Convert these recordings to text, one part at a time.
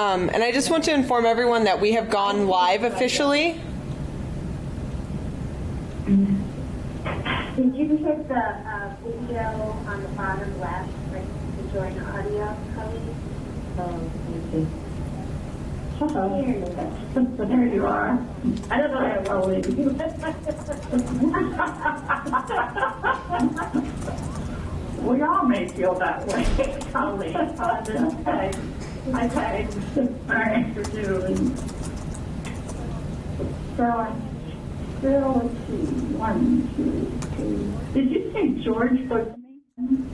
And I just want to inform everyone that we have gone live officially. Did you hit the video on the bottom left, like to join audio, Kelly? There you are. I don't know how well it is. We all may feel that way, Colleen. Okay. All right, for doing. So I'm still, let's see, 1, 2, 3. Did you say George was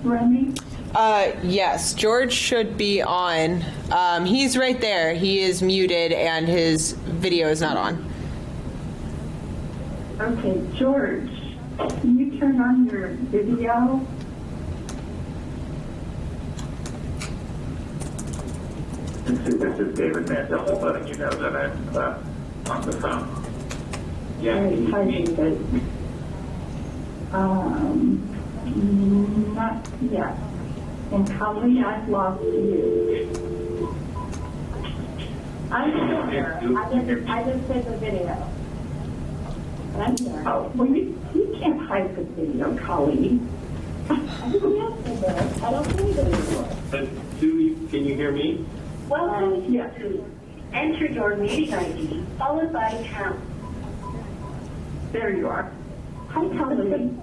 Remy? Yes, George should be on. He's right there. He is muted and his video is not on. Okay, George, can you turn on your video? This is David Mandel, just letting you know that I'm on the phone. Yeah. Hi, David. Not yet. And Colleen, I've lost you. I'm still here. I just did the video. But I'm here. Oh, well, you can't hide the video, Colleen. Everybody else did it. I don't believe it anymore. But Sue, can you hear me? Welcome Yes. to enter your meeting ID followed by count. There you are. Hi, Colleen.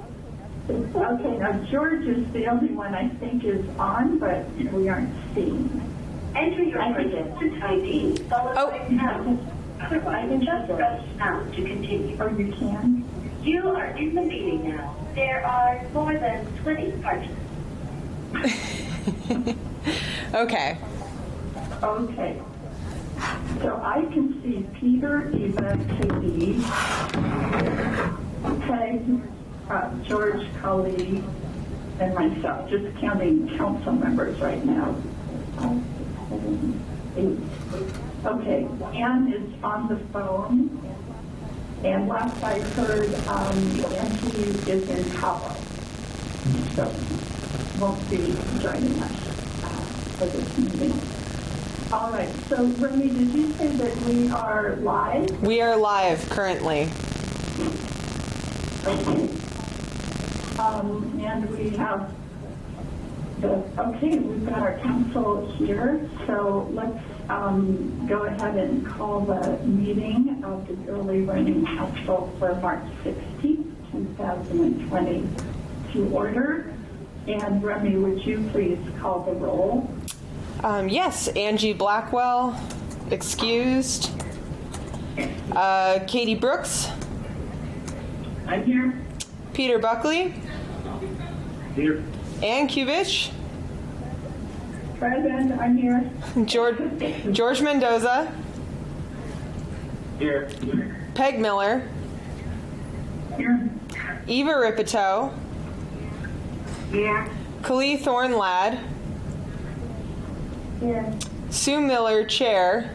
Okay, now George is the only one I think is on, but we aren't seeing. Enter your participant ID followed by count. Otherwise, just press pound to continue. Oh, you can? You are in the meeting now. There are more than 20 participants. Okay. Okay. So I can see Peter, Eva, Katie, Peg, George, Colleen, and myself, just counting council members right now. 5, 6, 7, 8. Okay, Ann is on the phone, and last I heard, Nancy is in Cabo, so won't be joining us for this meeting. All right, so Remy, did you say that we are live? We are live currently. Okay. And we have we've got our council here, so let's go ahead and call the meeting of the Early Learning Council for March 16th, 2020 to order. And Remy, would you please call the roll? Yes, Angie Blackwell, excused. Katie Brooks. I'm here. Peter Buckley. Here. Ann Kuvich. Present, I'm here. George Mendoza. Here. Peg Miller. Here. Eva Ripito. Here. Kali Thornlad. Here. Sue Miller, Chair.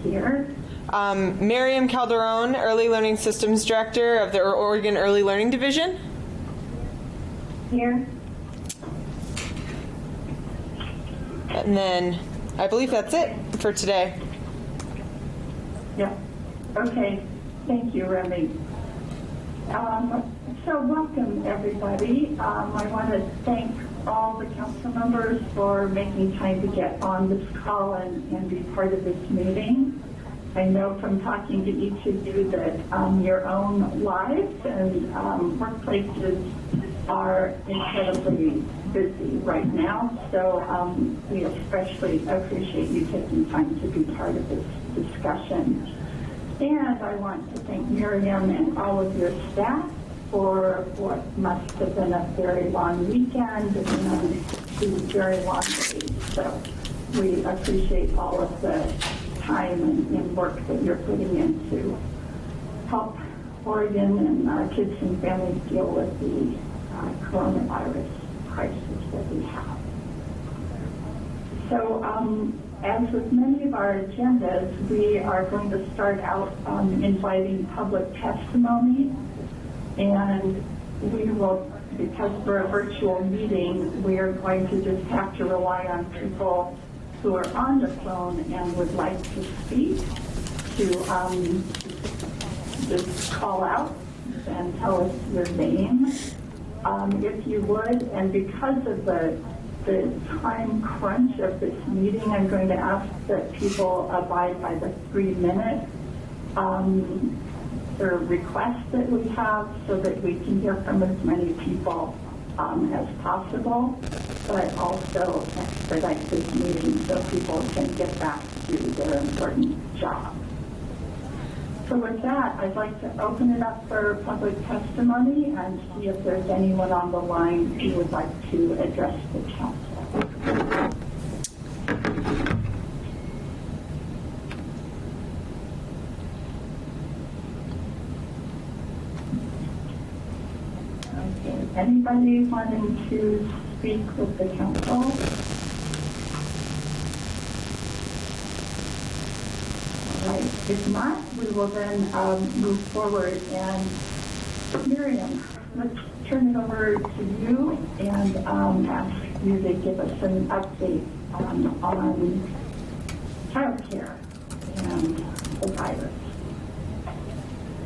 Here. Miriam Calderon, Early Learning Systems Director of the Oregon Early Learning Division. Here. And then I believe that's it for today. Yeah. Okay. Thank you, Remy. So welcome, everybody. I want to thank all the council members for making time to get on this call and be part of this meeting. I know from talking to each of you that your own lives and workplaces are incredibly busy right now, so we especially appreciate you taking time to be part of this discussion. And I want to thank Miriam and all of your staff for what must have been a very long weekend and 2 very long days. So we appreciate all of the time and work that you're putting in to help Oregon and our kids and families deal with the coronavirus crisis that we have. So as with many of our agendas, we are going to start out inviting public testimony, and we will, because we're a virtual meeting, we are going to just have to rely on people who are on the phone and would like to speak to just call out and tell us your name, if you would. And because of the time crunch of this meeting, I'm going to ask that people abide by the 3-minute request that we have so that we can hear from as many people as possible, but also expedite this meeting so people can get back to their important job. So with that, I'd like to open it up for public testimony and see if there's anyone on the line who would like to address the council. Okay, anybody wanting to speak with the council? Right. If not, we will then move forward. And Miriam, let's turn it over to you and ask you to give us an update on child care and the virus.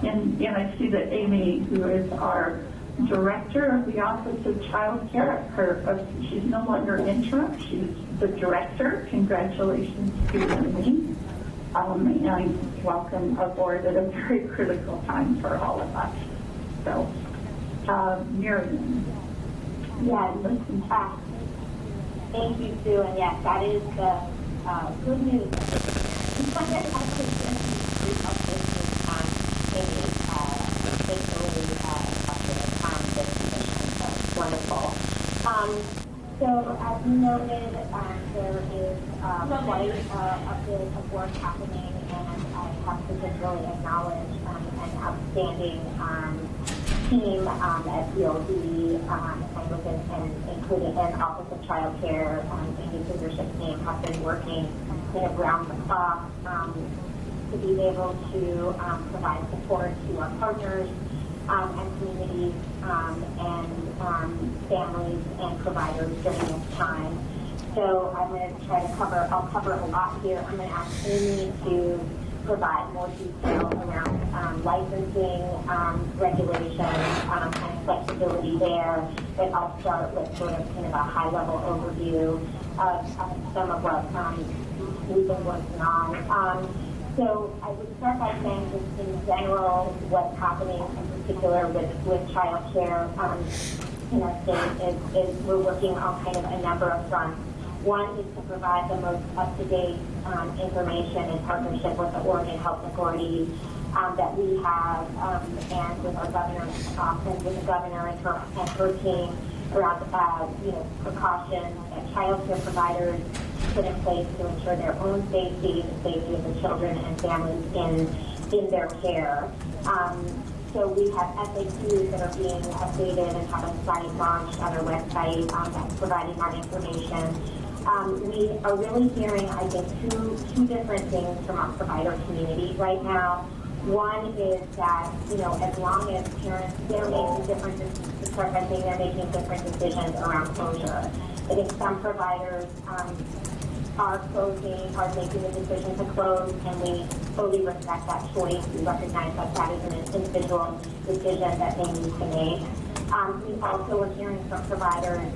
And I see that Amy, who is our director of the Office of Child Care, she's no longer interim, she's the director. Congratulations to Amy. And welcome aboard at a very critical time for all of us. So, Miriam. Yeah, listen, thank you, Sue. And yes, that is the good news. Wonderful. So as you noted, there is quite a bit of work happening, and I have to just really acknowledge an outstanding team at DOD and including an Office of Child Care and the leadership team have been working kind of round the clock to be able to provide support to our partners and communities and families and providers during this time. So I'm going to try to I'll cover a lot here. I'm going to ask Amy to provide more detail around licensing, regulations, and flexibility there. But I'll start with sort of kind of a high-level overview of some of what we've been working on. So I would start by saying just in general what's happening in particular with child care in our state is we're working on kind of a number of fronts. One is to provide the most up-to-date information in partnership with the Oregon Health Authority that we have and with our governor's office, with the governor and her team around precautions that child care providers put in place to ensure their own safety, the safety of the children and families in their care. So we have FAQs that are being updated and have a site launched on our website that's providing that information. We are really hearing, I think, two different things from our provider community right now. One is that, as long as parents, they're making different decisions around closure. I think some providers are making the decision to close, and we fully respect that choice. We recognize that that is an individual decision that they need to make. We also are hearing from providers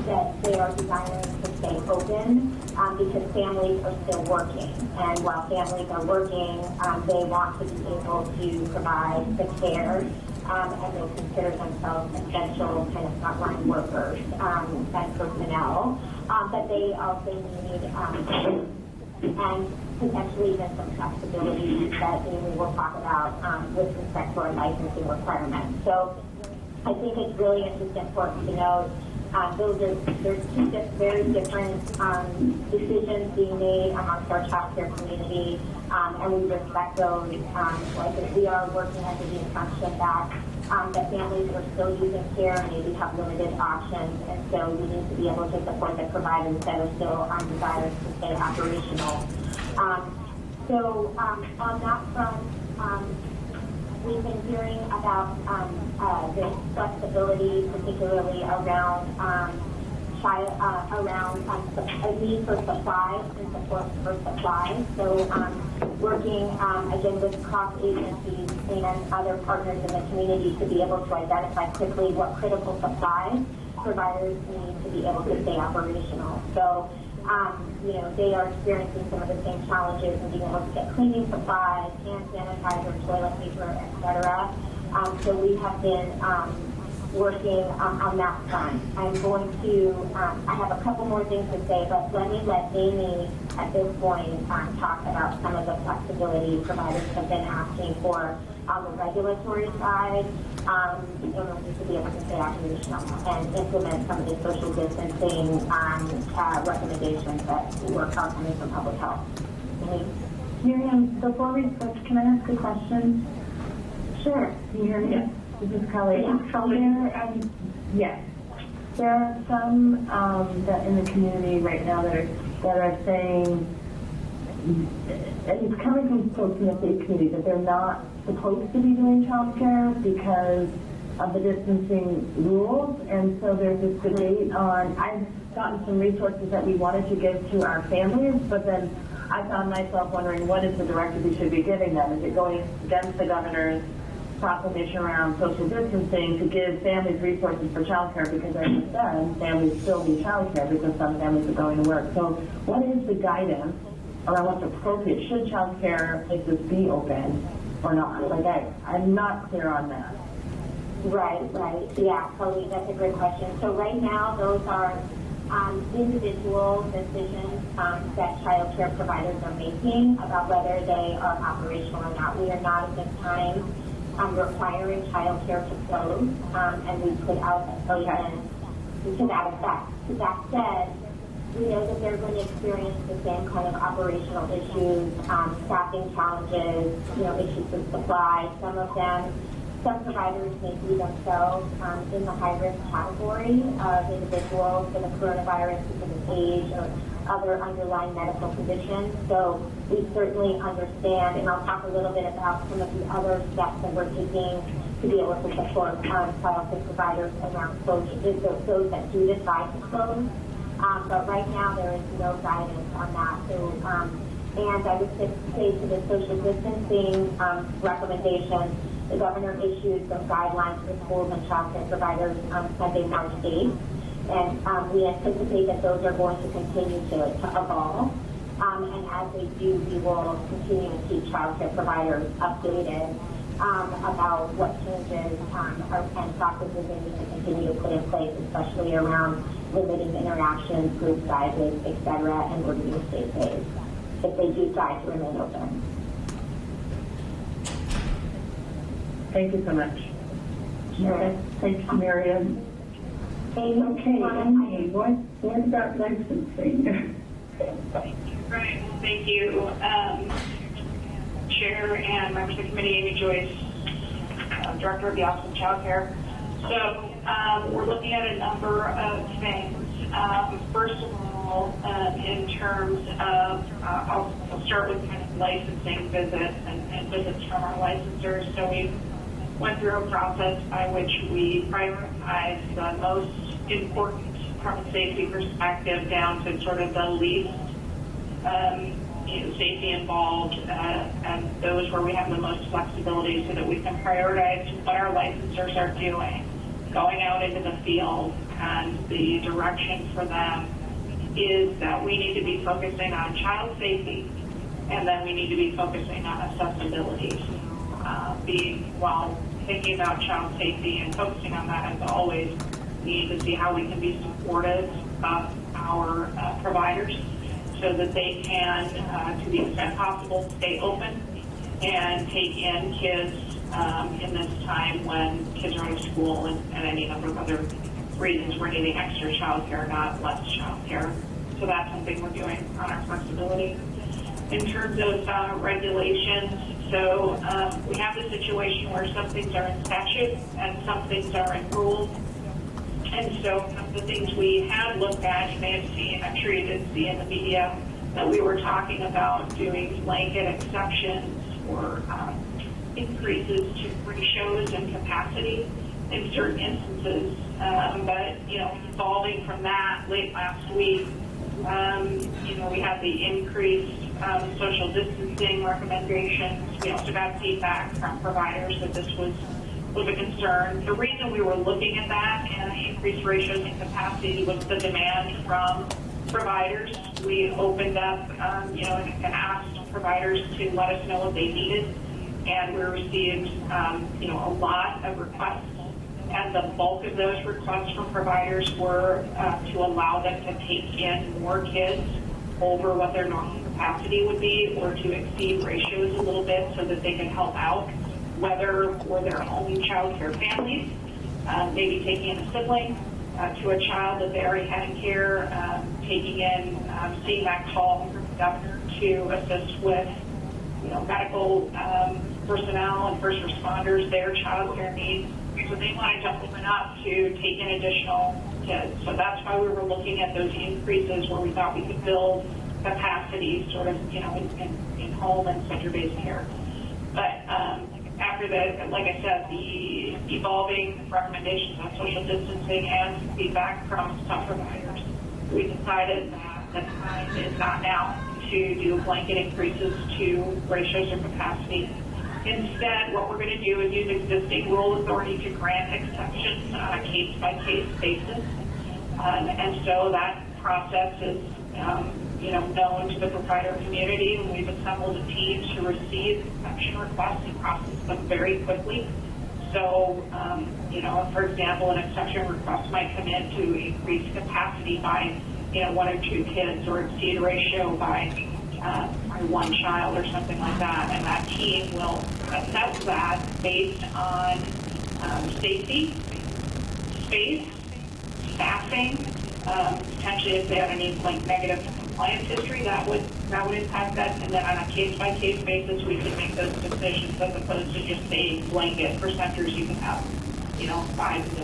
that they are desiring to stay open because families are still working. And while families are working, they want to be able to provide the care and they consider themselves essential kind of frontline workers and personnel. But they also need and potentially even some flexibility that Amy will talk about with respect to our licensing requirements. So I think it's really just important to note there's two very different decisions being made amongst our child care community, and we respect those. I think we are working under the assumption that families are still using care and maybe have limited options, and so we need to be able to support the providers that are still desirous to stay operational. So on that front, we've been hearing about the flexibility, particularly around around a need for supplies and support for supplies. So working again with cross agencies and other partners in the community to be able to identify quickly what critical supplies providers need to be able to stay operational. So they are experiencing some of the same challenges in being able to get cleaning supplies, hand sanitizer, toilet paper, etc. So we have been working on that front. I'm going to, I have a couple more things to say, but let me let Amy at this point talk about some of the flexibility providers have been asking for on the regulatory side in order to be able to stay operational and implement some of the social distancing recommendations that we're coming from public health. Miriam, before we switch, can I ask a question? Sure. Can you hear me? Yes. This is Kelly. Yes. There are some that in the community right now that are saying, and it's coming from folks in the faith community, that they're not supposed to be doing childcare because of the distancing rules. And so there's this debate on, I've gotten some resources that we wanted to give to our families, but then I found myself wondering, what is the directive we should be giving them? Is it going against the governor's proclamation around social distancing to give families resources for childcare? Because as you said, families still need childcare because some families are going to work. So what is the guidance around what's appropriate? Should childcare places be open or not? Like I'm not clear on that. Right. Yeah, Chloe, that's a great question. So right now, those are individual decisions that child care providers are making about whether they are operational or not. We are not at this time requiring child care to close, and we put out a statement to that effect. To that said, we know that they're going to experience the same kind of operational issues, staffing challenges, issues with supply. Some providers may see themselves in the high-risk category of individuals for the coronavirus because of age or other underlying medical conditions. So we certainly understand, and I'll talk a little bit about some of the other steps that we're taking to be able to support child care providers around closure, those that do decide to close. But right now there is no guidance on that. So, and I would say to the social distancing recommendation, the governor issued some guidelines for schools and child care providers on Sunday, March 8th. And we anticipate that those are going to continue to evolve. And as they do, we will continue to keep child care providers updated about what changes and processes they need to continue to put in place, especially around limiting interactions, group sizes, et cetera, and order to stay safe if they do decide to remain open. Thank you so much. Sure. Okay. Thanks, Miriam. Okay, Amy, what about licensing? Right. Thank you, Chair and members of the committee. Amy Joyce, Director of the Office of Child Care. So we're looking at a number of things. First of all, in terms of, I'll start with kind of licensing visits and visits from our licensors. So we went through a process by which we prioritized the most important from a safety perspective down to sort of the least safety involved, and those where we have the most flexibility so that we can prioritize what our licensors are doing, going out into the field. And the direction for them is that we need to be focusing on child safety, and then we need to be focusing on accessibility. While thinking about child safety and focusing on that, as always, we need to see how we can be supportive of our providers so that they can, to the extent possible, stay open and take in kids in this time when kids are out of school and any number of other reasons we're needing extra child care, not less child care. So that's something we're doing on our flexibility. In terms of regulations, so we have the situation where some things are in statute and some things are in rules. And so one of the things we had looked at, you may have seen, I'm sure you did see in the media, that we were talking about doing blanket exceptions or increases to ratios and capacity in certain instances. But, evolving from that late last week, we had the increased social distancing recommendations. We also got feedback from providers that this was a concern. The reason we were looking at that and the increased ratios and capacity was the demand from providers. We opened up, and asked providers to let us know what they needed, and we received, a lot of requests. And the bulk of those requests from providers were to allow them to take in more kids over what their normal capacity would be, or to exceed ratios a little bit so that they can help out, whether for their own child care families, maybe taking in a sibling, to a child that they already had in care, taking in, seeing that call from the governor to assist with, medical personnel and first responders, their child care needs. So they wanted to open up to take in additional kids. So that's why we were looking at those increases where we thought we could build capacity sort of, in home and center-based care. But after that, like I said, the evolving recommendations on social distancing and feedback from some providers, we decided that the time is not now to do blanket increases to ratios or capacity. Instead, what we're going to do is use existing rule authority to grant exceptions on a case-by-case basis. And so that process is, known to the provider community, and we've assembled a team to receive exception requests and process them very quickly. So, for example, an exception request might come in to increase capacity by, 1 or 2 kids, or exceed ratio by one child or something like that, and that team will assess that based on safety, space, staffing, potentially if they have any negative compliance history, that would impact that, and then on a case-by-case basis we can make those decisions as opposed to just saying blanket for centers you can have 5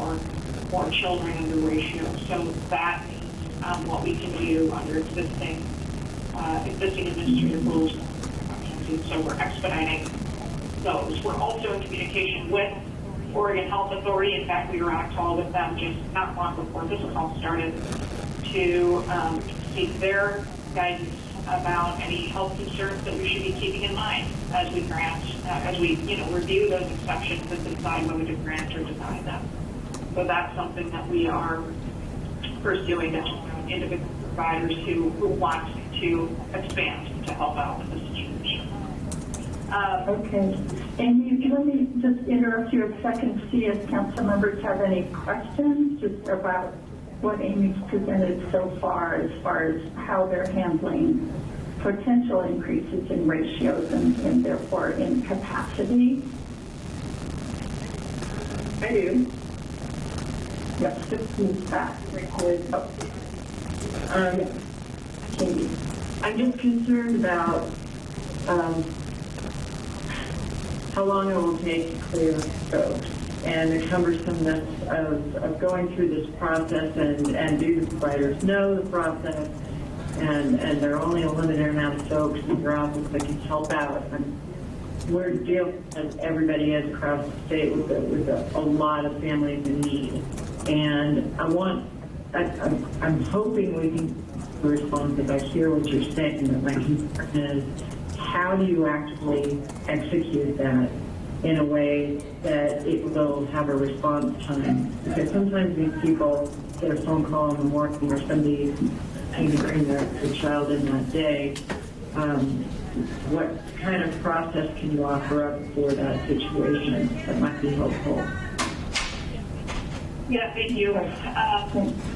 more children in the ratio. So that is what we can do under existing administrative rules. So we're expediting those. We're also in communication with Oregon Health Authority. In fact, we were on a call with them just not long before this call started to seek their guidance about any health concerns that we should be keeping in mind as we review those exceptions and decide whether to grant or deny them. So that's something that we are pursuing as individual providers who want to expand to help out with this situation. Okay. Amy, let me just interrupt you a second to see if council members have any questions just about what Amy's presented so far as how they're handling potential increases in ratios and therefore in capacity. I do. Yes, just move back. Record. Katie, I'm just concerned about how long it will take to clear folks and the cumbersomeness of going through this process, and do the providers know the process, and there are only a limited amount of folks in your office that can help out. And we're dealing, as everybody is across the state, with a lot of families in need. And I'm hoping we can respond, because I hear what you're saying, that my concern is how do you actually execute that in a way that it will have a response time? Because sometimes these people get a phone call in the morning, or somebody can bring their child in that day. What kind of process can you offer up for that situation that might be helpful? Yeah, thank you.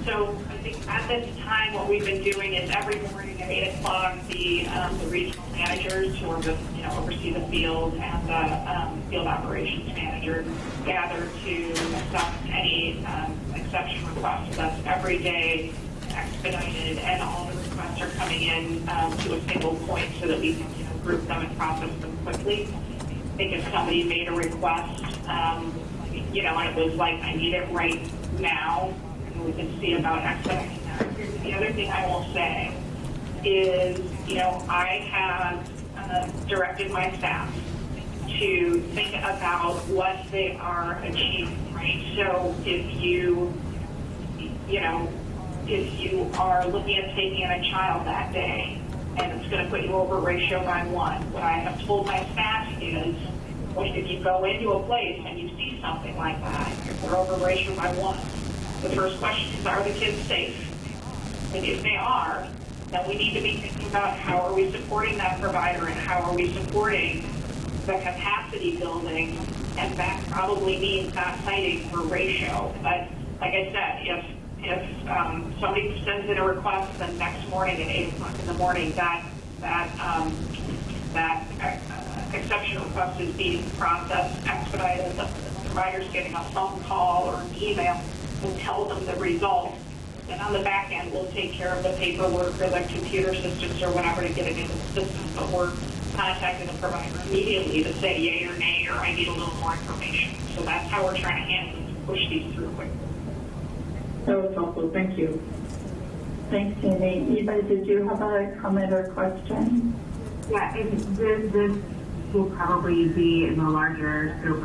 So I think at this time, what we've been doing is every morning at 8 o'clock, the regional managers who are just, oversee the field, and the field operations manager gather to assess any exception requests. So that's every day, expedited, and all the requests are coming in to a single point so that we can group them and process them quickly. I think if somebody made a request, and it was like, I need it right now, and we can see about expediting that. The other thing I will say is, I have directed my staff to think about what they are achieving right right? So if you are looking at taking in a child that day and it's going to put you over ratio by 1, what I have told my staff is, if you go into a place and you see something like that, you're over ratio by 1, the first question is, are the kids safe? And if they are, then we need to be thinking about how are we supporting that provider and how are we supporting the capacity building, and that probably means not citing for ratio. But like I said, if somebody sends in a request, the next morning at 8 o'clock in the morning, that exception request is being processed, expedited, the provider's getting a phone call or an email and tell them the results. Then on the back end, we'll take care of the paperwork or the computer systems or whatever to get it into the system. But we're contacting the provider immediately to say yay or nay, or I need a little more information. So that's how we're trying to handle it, to push these through quickly. That was helpful. Thank you. Thanks, Amy. Eva, did you have a comment or question? Yeah, this will probably be in the larger scope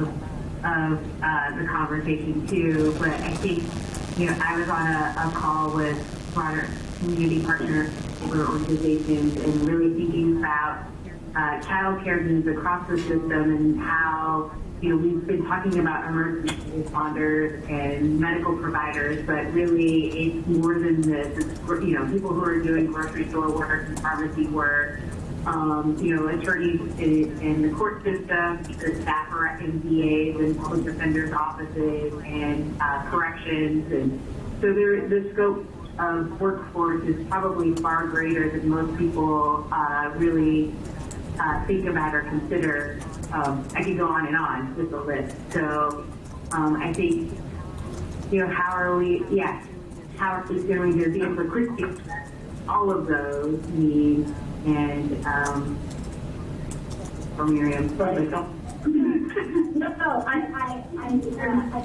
of the conversation too, but I think, I was on a call with broader community partner organizations and really thinking about child care needs across the system and how, we've been talking about emergency responders and medical providers, but really it's more than this. It's, people who are doing grocery store work and pharmacy work, attorneys in the court system, the staff are in VAs and public defenders' offices and corrections. And so the scope of workforce is probably far greater than most people really think about or consider. I could go on with the list. So I think, how are we doing to be able to quickly all of those needs and for Miriam. No, I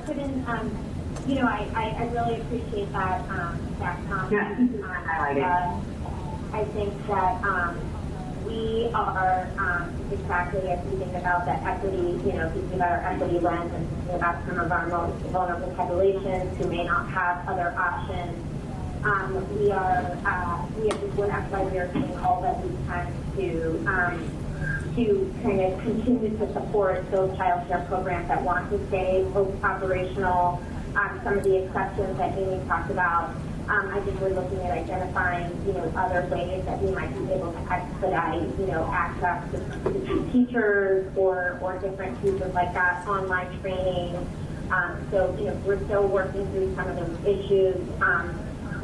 couldn't, I really appreciate that comment. Yeah. I think that we are exactly as we think about the equity, thinking about our equity lens and thinking about some of our most vulnerable populations who may not have other options. We have this one aspect we are doing all that we can to kind of continue to support those child care programs that want to stay operational. Some of the exceptions that Amy talked about, I think we're looking at identifying, other ways that we might be able to expedite, access to teachers or different pieces like that, online training. So, we're still working through some of those issues.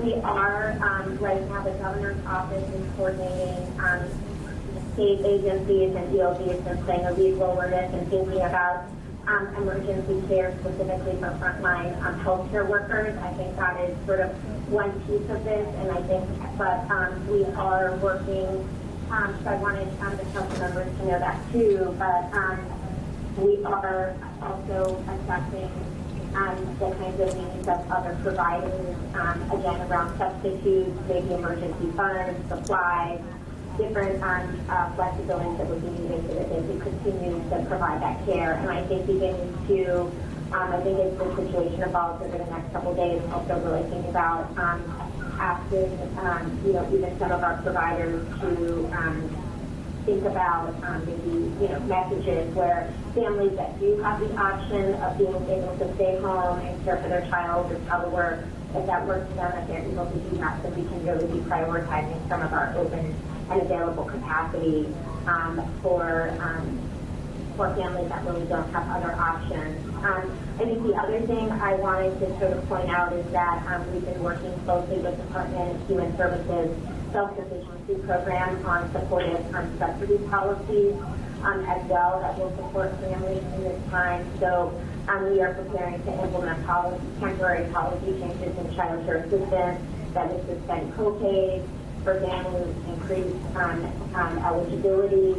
We are, right now, the governor's office is coordinating state agencies and DODs and saying a lead rollerness and thinking about emergency care specifically for frontline healthcare workers. I think that is sort of one piece of this, and I think, but we are working, so I wanted the council members to know that too, but we are also assessing the kinds of needs of other providers, again, around substitutes, maybe emergency funds, supplies, different flexibilities that would be needed so that they could continue to provide that care. And I think beginning to, I think as the situation evolves over the next couple of days, also really think about asking, even some of our providers to think about maybe, messages where families that do have the option of being able to stay home and care for their child is how we're, if that works for them, if they're able to do that, then we can really be prioritizing some of our open and available capacity for families that really don't have other options. I think the other thing I wanted to sort of point out is that we've been working closely with the Department of Human Services Self-Sufficiency Program on supportive subsidy policies as well that will support families in this time. So we are preparing to implement temporary policy changes in child care assistance that would suspend co-pays for families, increase eligibility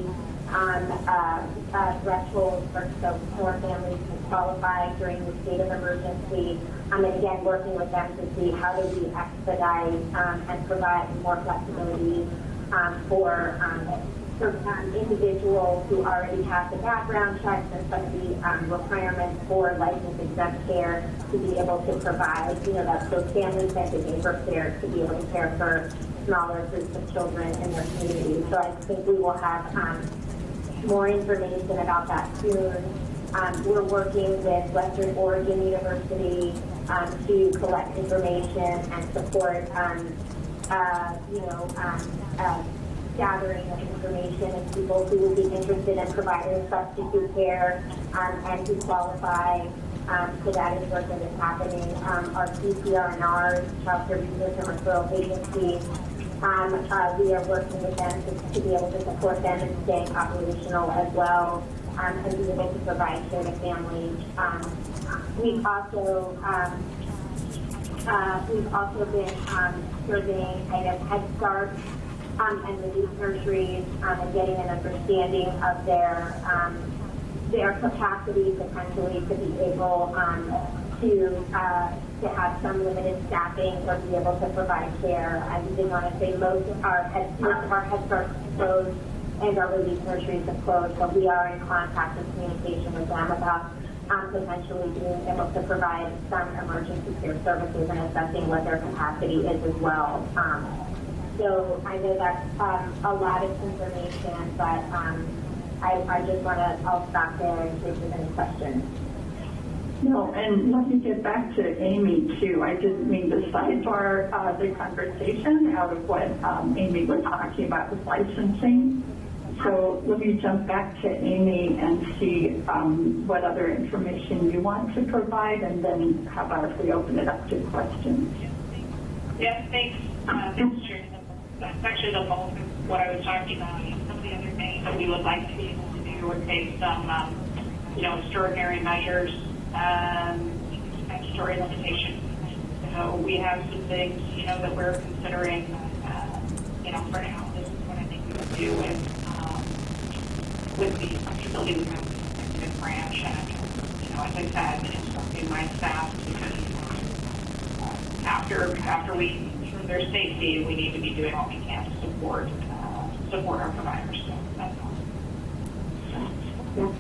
thresholds so more families can qualify during the state of emergency. And again, working with them to see how do we expedite and provide more flexibility for for individuals who already have the background checks and some of the requirements for license exempt care to be able to provide, that those family-centered neighbor care to be able to care for smaller groups of children in their community. So I think we will have more information about that soon. We're working with Western Oregon University to collect information and support, gathering of information of people who will be interested in providing substitute care and who qualify. So that is work that is happening. Our CPR&R, Child Care Research and Referral Agency, we are working with them to be able to support them in staying operational as well, and be able to provide care to families. We've also been surveying kind of Head Start and relief nurseries and getting an understanding of their capacity potentially to be able to have some limited staffing or be able to provide care. I did want to say most of our Head Starts closed and our relief nurseries have closed, but we are in contact and communication with them about potentially being able to provide some emergency care services and assessing what their capacity is as well. So I know that's a lot of information, but I just want to, I'll stop there in case there's any questions. No, and let me get back to Amy too. I didn't mean to sidebar the conversation out of what Amy was talking about with licensing. So let me jump back to Amy and see what other information you want to provide, and then how about if we open it up to questions? Yes, thanks. Thanks, Chair. That's actually the bulk of what I was talking about. Some of the other things that we would like to be able to do would take some, extraordinary measures, statutory limitations. So we have some things, that we're considering, for now. This is what I think we would do with the flexibility we have with the executive branch. And, as I said, instructing my staff because after we ensure their safety, we need to be doing what we can to support our providers. So that's all. Yeah.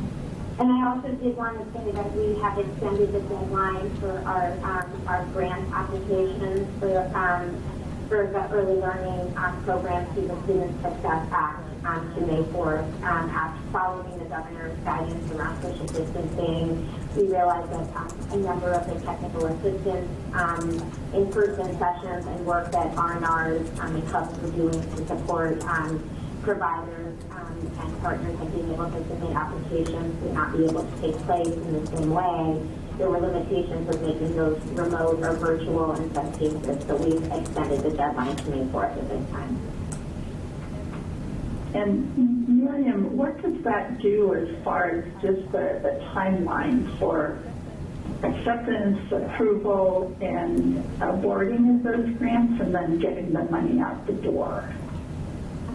And I also did want to say that we have extended the deadline for our grant applications for the early learning program through the Student Success Act to May 4th. Following the governor's guidance around social distancing, we realized that a number of the technical assistance, in-person sessions, and work that R&Rs and clubs were doing to support providers and partners of being able to submit applications would not be able to take place in the same way. There were limitations with making those remote or virtual in some cases, so we've extended the deadline to May 4th at this time. And Miriam, what does that do as far as just the timeline for acceptance, approval, and awarding of those grants, and then getting the money out the door?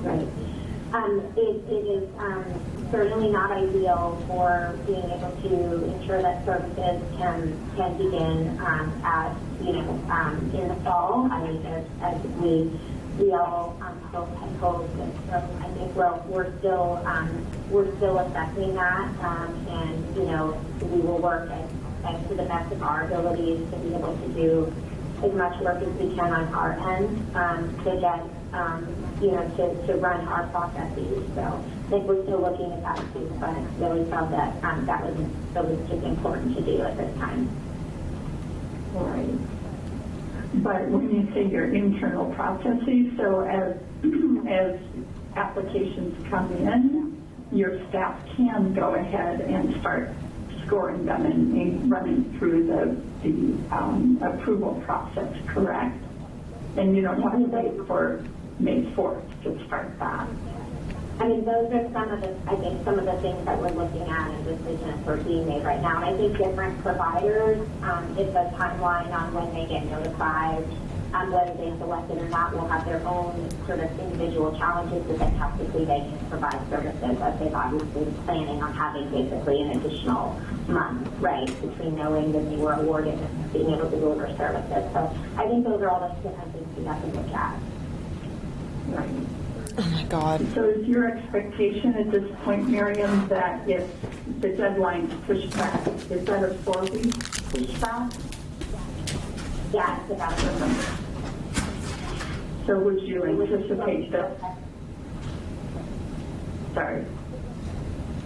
Right. It is certainly not ideal for being able to ensure that services can begin in the fall. I mean, as we all hope and hope. So I think we're still assessing that, and we will work as to the best of our abilities to be able to do as much work as we can on our end to get. To run our processes. So I think we're still looking at that too, but really felt that that was just important to do at this time. Right. But when you say your internal processes, so as applications come in, your staff can go ahead and start scoring them and running through the approval process, correct? And you don't have to wait for May 4th to start that. I mean, those are some of the things that we're looking at and decisions are being made right now. And I think different providers, if a timeline on when they get notified, whether they're selected or not, will have their own sort of individual challenges, but then technically they can provide services as they've obviously been planning on having basically an additional month, right, between knowing that they were awarded and being able to deliver services. So I think those are all the different things we have to look at. Right. Oh my God. So is your expectation at this point, Miriam, that if the deadline's pushed back, is that a 4-week pushback? Yeah, it's about a month. So would you anticipate that? Sorry.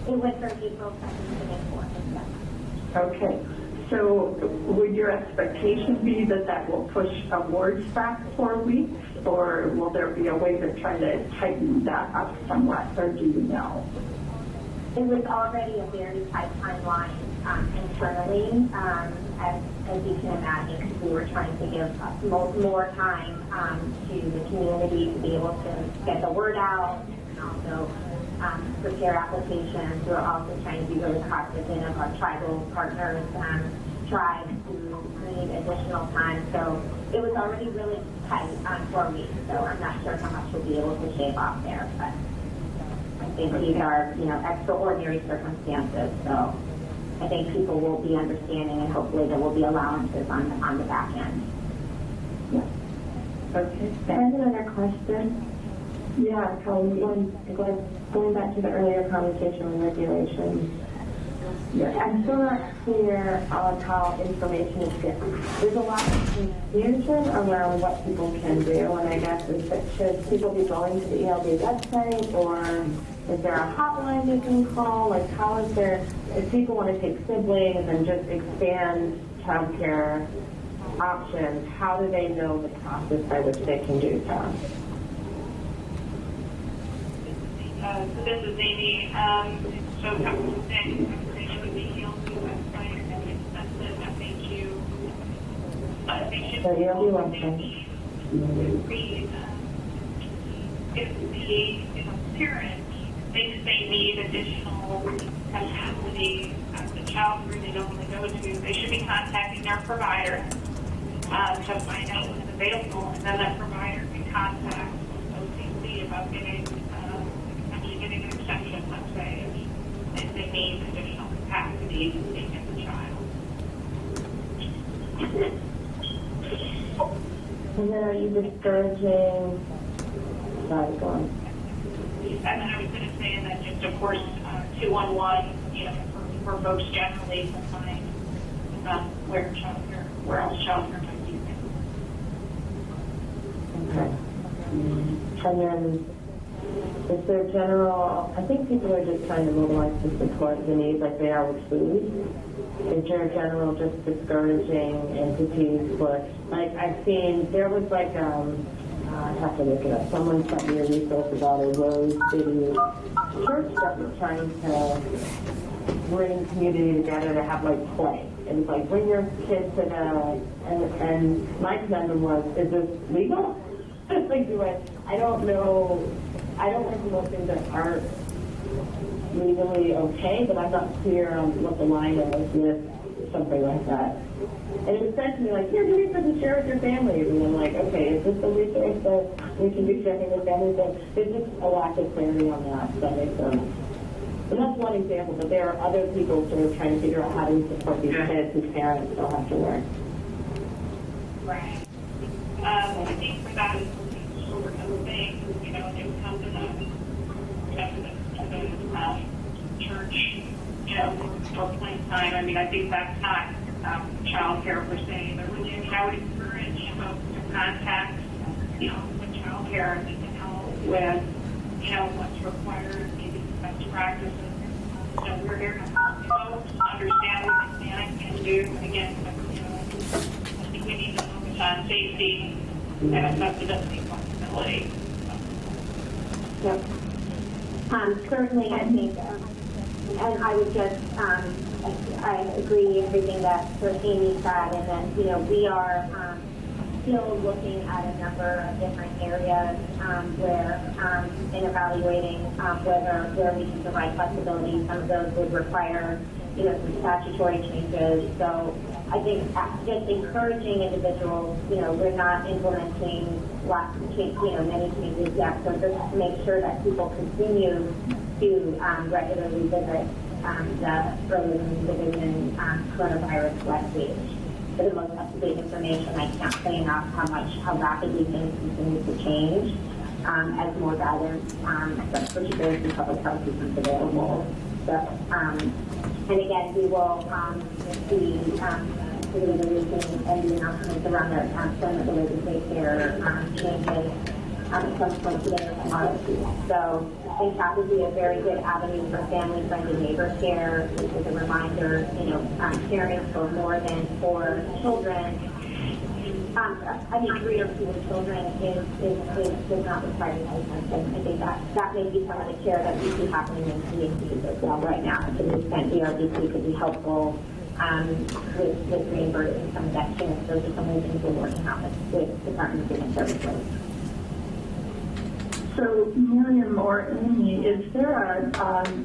It went from April 2nd to May 4th. Okay. So would your expectation be that that will push awards back 4 weeks, or will there be a way to try to tighten that up somewhat, or do you know? It was already a very tight timeline internally, as you can imagine, because we were trying to give more time to the community to be able to get the word out and also prepare applications. We're also trying to be really cognizant of our tribal partners, tribes who need additional time. So it was already really tight on 4 weeks. So I'm not sure how much we'll be able to shave off there, but I think these are, extraordinary circumstances. So I think people will be understanding, and hopefully there will be allowances on the back end. Yeah. Okay. I have another question. Yeah, Colleen. Going back to the earlier conversation on regulations, Yes. I'm still not clear on how information is given. There's a lot of confusion around what people can do, and I guess should people be going to the ELD website, or is there a hotline they can call? Like, how is there, if people want to take siblings and just expand child care options, how do they know the process by which they can do so? So this is Amy. So a couple of things. Information would be ELD website and extensive FAQ. So ELD website. Read. If the parent thinks they need additional capacity at the child care they don't want to go to, they should be contacting their provider to find out what's available, and then that provider can contact OCC about getting an extension, let's say, if they need additional capacity to take in the child. And then are you discouraging, sorry, go on. And then I was going to say that just, of course, 211, for folks generally to find where else childcare might be. Okay. And then, is there general, I think people are just trying to mobilize to support the needs like they are with food. Is there general just discouraging entities for, like I've seen, there was like, I have to look it up. Someone sent me a resource about a Rose City church that was trying to bring community together to have like play. It was like, bring your kids to the, and my conundrum was, is this legal? Like, I don't know. I don't like most things that aren't legally okay, but I'm not clear on what the line is with something like that. And it was said to me, like, here, do this to share with your family. And I'm like, okay, is this a resource that we can be sharing with families? So there's just a lack of clarity on that. That makes sense. And that's one example, but there are other people sort of trying to figure out how to support these kids whose parents don't have to work. Right. I think for that sort of thing, they would come to the church, for playing time. I mean, I think that's not child care per se, but I would encourage folks to contact, the child care and they can help with, what's required, maybe best practices. So we're here to help folks understand what they can and can't do. Again, I think we need to focus on safety and accessibility and flexibility. Yep. Certainly, I think, and I would just, I agree everything that Sir Amy said, and then, we are still looking at a number of different areas where, in evaluating where we can provide flexibility. Some of those would require, some statutory changes. So I think just encouraging individuals, we're not implementing lots of many changes yet. So just to make sure that people continue to regularly visit the early learning division coronavirus webpage for the most up-to-date information. I can't say enough how rapidly things continue to change. as more guidance, particularly if the public health isn't available. So, and again, we will be releasing the announcements around the employment-related daycare changes at some point today or tomorrow too. So I think that would be a very good avenue for family, friends, and neighbor care. This is a reminder, caring for more than 4 children. 3 or fewer children does not require license. And I think that may be some of the care that we see happening in communities as well right now. To the extent ERBC could be helpful with reimbursing some of that care. Those are some of the things we're working on with Department of Human Services. So, Miriam or Amy, is there an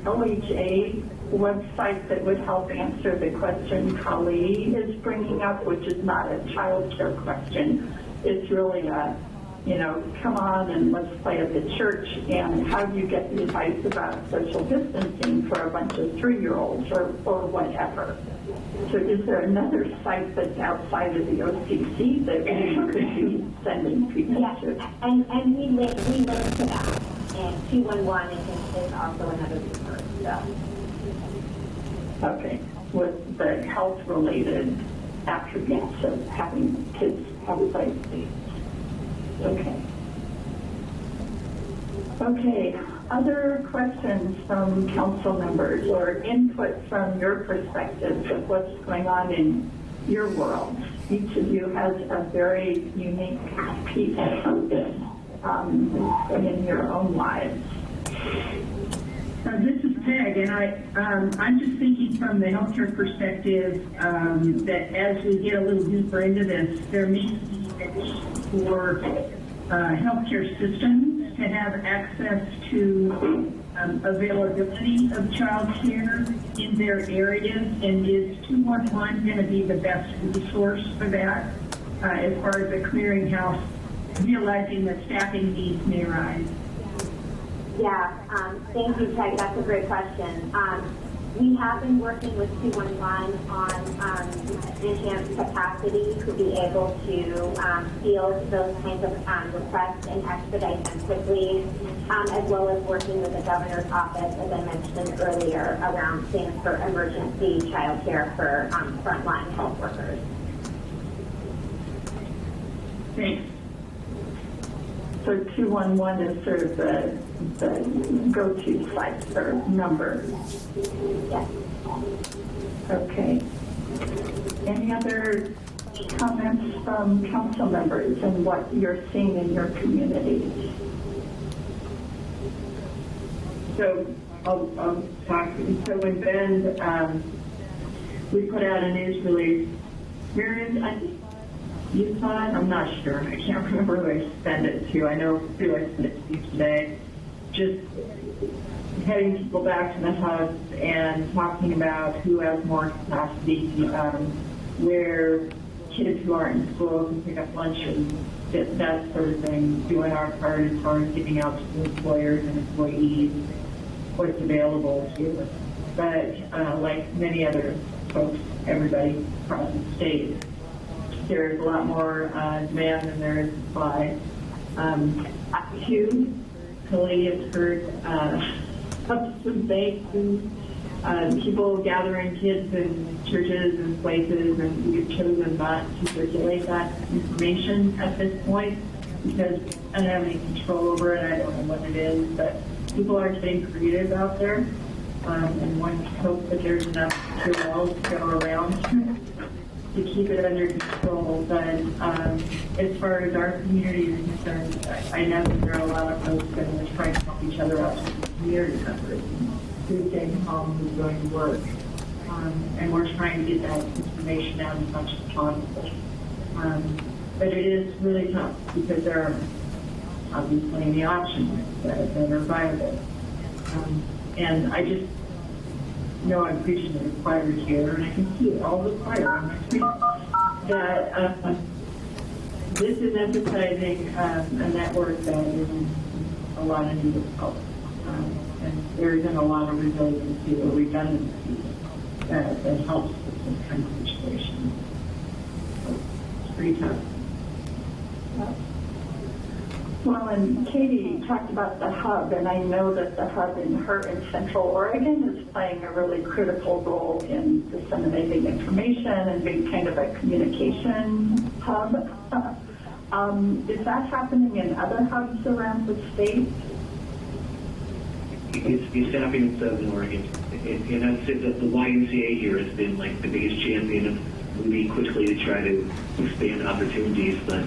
OHA website that would help answer the question Kali is bringing up, which is not a child care question? It's really a, come on and let's play at the church, and how do you get the advice about social distancing for a bunch of 3-year-olds or whatever? So is there another site that's outside of the OCC that we could be sending people to? And we link to that. And 211 is also another resource. So. Okay, with the health-related attributes of having kids outside. Okay. Okay, other questions from council members or input from your perspectives of what's going on in your world? Each of you has a very unique piece of this in your own lives. This is Peg, and I'm just thinking from the healthcare perspective that as we get a little deeper into this, there may be a need for healthcare systems to have access to availability of child care in their areas, and is 211 going to be the best resource for that as far as a clearinghouse, realizing that staffing needs may rise? Yeah, thank you, Peg. That's a great question. We have been working with 211 on enhanced capacity to be able to field those kinds of requests and expedite them quickly, as well as working with the governor's office, as I mentioned earlier, around things for emergency child care for frontline health workers. Thanks. So 211 is sort of the go-to site or number. Yes. Okay. Any other comments from council members and what you're seeing in your communities? So I'll talk. So when Bend, we put out a news release. Miriam, I think you saw it? I'm not sure. I can't remember who I sent it to. I know who I sent it to today. Just heading people back to the house and talking about who has more capacity, where kids who aren't in school can pick up lunches, that sort of thing, doing our part as far as giving out to employers and employees what's available to us. But like many other folks, everybody across the state, there's a lot more demand than there is supply. Kali has heard of some things, people gathering kids in churches and places, and we've chosen not to circulate that information at this point because I don't have any control over it. I don't know what it is, but people are getting creative out there, and one hopes that there's enough material to go around to keep it under control. But as far as our community is concerned, I know that there are a lot of folks that are trying to help each other out with community members who's staying home, who's going to work. And we're trying to get that information out as much as possible. But it is really tough because there are obviously any options that are viable. And I just know I'm preaching to the choir here, and I can see all the choir on my screen, that this is emphasizing a network that is in a lot of need of help. And there isn't a lot of resiliency or redundancy that helps with this kind of situation. So it's pretty tough. Well, and Katie talked about the hub, and I know that the hub in Central Oregon is playing a really critical role in disseminating information and being kind of a communication hub. Is that happening in other hubs around the state? It's happening in Southern Oregon. And I'd say that the YMCA here has been like the biggest champion of moving quickly to try to expand opportunities, but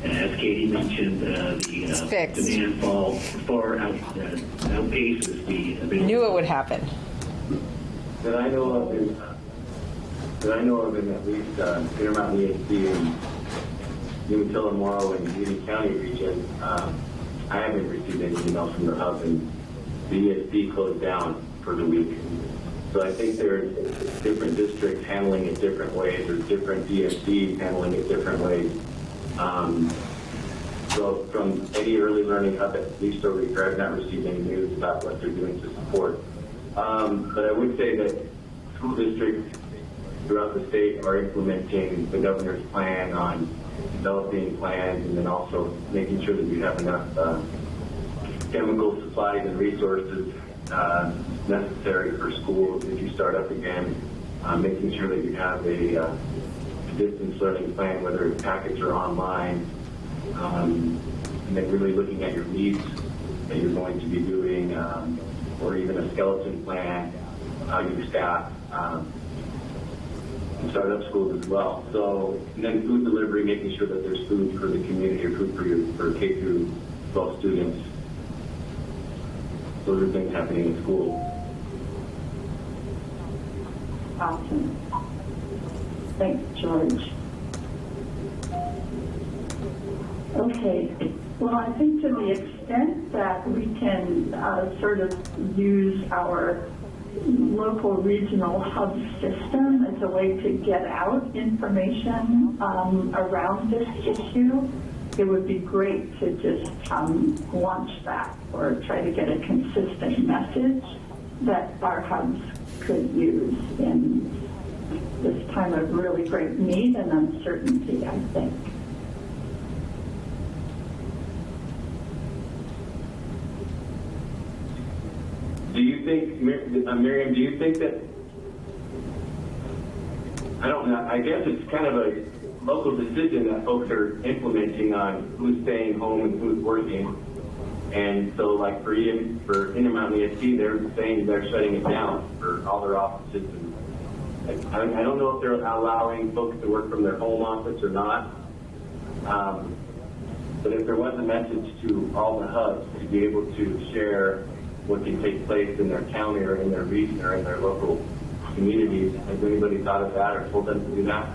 as Katie mentioned, the demand far outpaces the availability. Knew it would happen. That I know of in at least Intermountain ESD and Umatilla, Morrow, and Union County region, I haven't received any emails from the hub, and the ESD closed down for the week. So I think there's different districts handling it different ways, or different DSDs handling it different ways. So from any early learning hub, at least over here, I've not received any news about what they're doing to support. But I would say that school districts throughout the state are implementing the governor's plan on developing plans, and then also making sure that you have enough chemical supplies and resources necessary for schools if you start up again, making sure that you have a distance learning plan, whether it's packets or online, and then really looking at your needs that you're going to be doing, or even a skeleton plan, how you staff startup schools as well. So, and then food delivery, making sure that there's food for the community, or food for K through 12 students. Those are things happening in school. Awesome. Thanks, George. Okay. Well, I think to the extent that we can sort of use our local regional hub system as a way to get out information around this issue, it would be great to just launch that, or try to get a consistent message that our hubs could use in this time of really great need and uncertainty, I think. Do you think, Miriam, do you think that, I don't know, I guess it's kind of a local decision that folks are implementing on who's staying home and who's working. And so, like for Intermountain ESD, they're saying they're shutting it down for all their offices. And I don't know if they're allowing folks to work from their home office or not. But if there was a message to all the hubs to be able to share what can take place in their county or in their region or in their local communities, has anybody thought of that or told them to do that?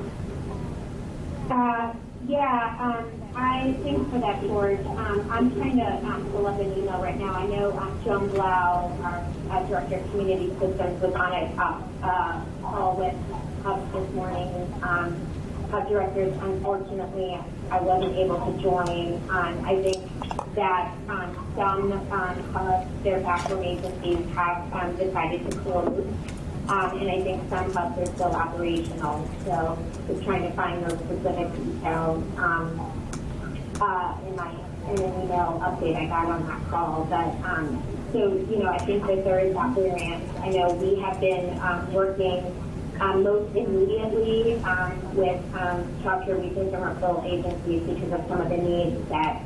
I think for that, George. I'm trying to pull up an email right now. I know Joan Blau, our Director of Community Systems, was on a call with us this morning. Directors, unfortunately, I wasn't able to join. I think that some hubs, their backroom agencies, have decided to close. And I think some hubs are still operational. So just trying to find those specific details in an email update I got on that call. But so, I think that there is that variance. I know we have been working most immediately with child care research and referral agencies because of some of the needs that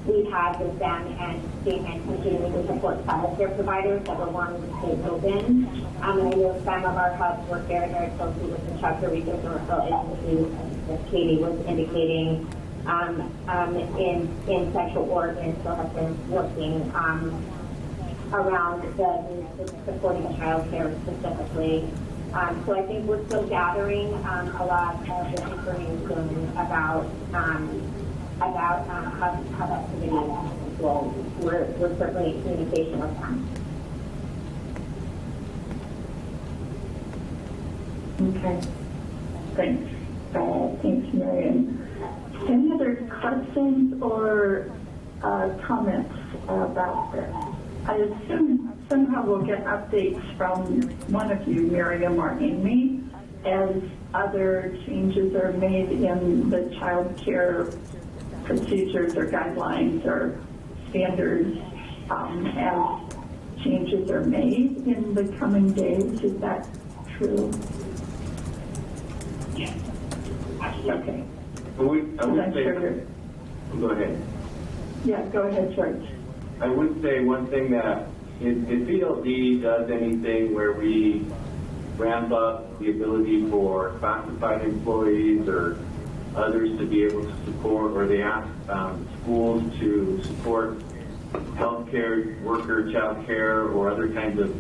we have with them, and state and continuing to support child care providers that were wanting to stay open. And I know some of our hubs work very, very closely with the child care research and referral agencies, as Katie was indicating, in Central Oregon, so have been working around the supporting child care specifically. So I think we're still gathering a lot of the information about hub activities. Well, we're certainly in communication with them. Okay. Thanks. Thanks, Miriam. Any other questions or comments about this? I assume somehow we'll get updates from one of you, Miriam or Amy, as other changes are made in the child care procedures or guidelines or standards as changes are made in the coming days. Is that true? Yes, absolutely. Okay. I would say, go ahead. Yeah, go ahead, George. I would say one thing that if BLD does anything where we ramp up the ability for classified employees or others to be able to support, or they ask schools to support healthcare worker child care or other kinds of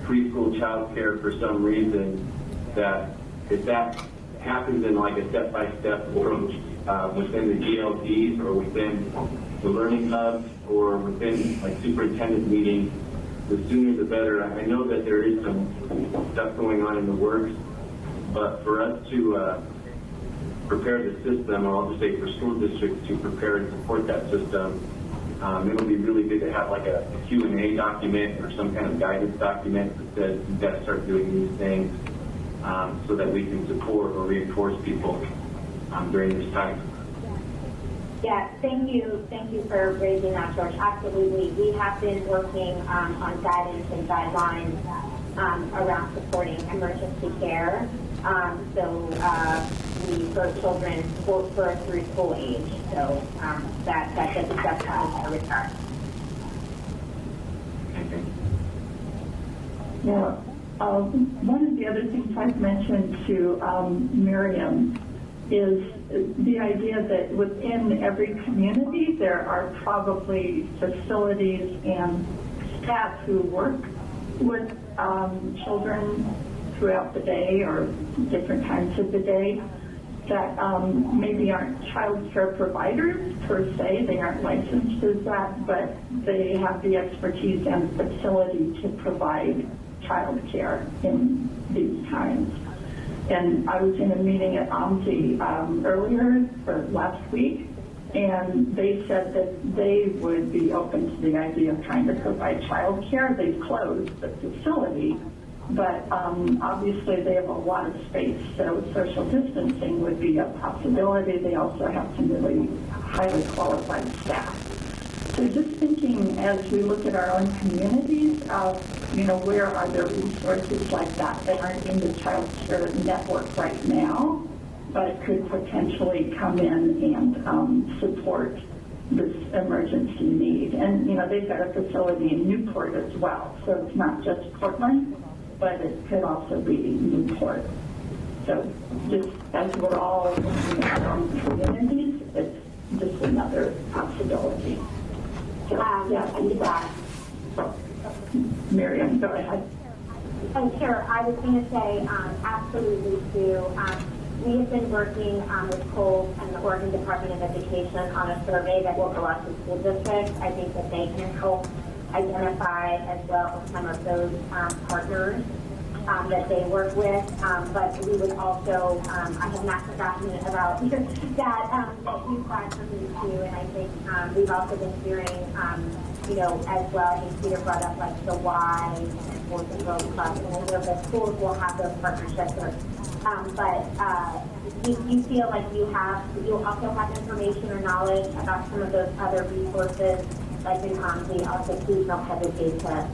preschool child care for some reason, that if that happens in like a step-by-step approach within the GLDs or within the learning hubs or within like superintendent meetings, the sooner the better. I know that there is some stuff going on in the works, but for us to prepare the system, or I'll just say for school districts to prepare and support that system, it'll be really good to have like a Q&A document or some kind of guidance document that says you've got to start doing these things so that we can support or reinforce people during this time. Yeah, thank you. Thank you for raising that, George. Absolutely. We have been working on guidance and guidelines around supporting emergency care. For children for through school age. So that's definitely a return. Now, one of the other things I've mentioned to Miriam is the idea that within every community there are probably facilities and staff who work with children throughout the day or different times of the day that maybe aren't child care providers per se, they aren't licensed as that, but they have the expertise and facility to provide child care in these times. And I was in a meeting at OMSI earlier, or last week, and they said that they would be open to the idea of trying to provide child care. They've closed the facility, but obviously they have a lot of space, so social distancing would be a possibility. They also have some really highly qualified staff. So just thinking as we look at our own communities, where are there resources like that that aren't in the child care network right now, but could potentially come in and support this emergency need. And, they've got a facility in Newport as well, so it's not just Portland, but it could also be Newport. So just as we're all looking at our own communities, it's just another possibility. So, Miriam, go ahead. Oh, sure. I was going to say absolutely too. We have been working with Coles and the Oregon Department of Education on a survey that will go out to school districts. I think that they can help identify as well some of those partners that they work with. But we would also, I have not forgotten about that we've got something too, and I think we've also been hearing, as well, I think Peter brought up like the Y and Boys and Girls Club, and I know the schools will have those partnerships. But you feel like you also have information or knowledge about some of those other resources, like in OMSI, also please don't hesitate to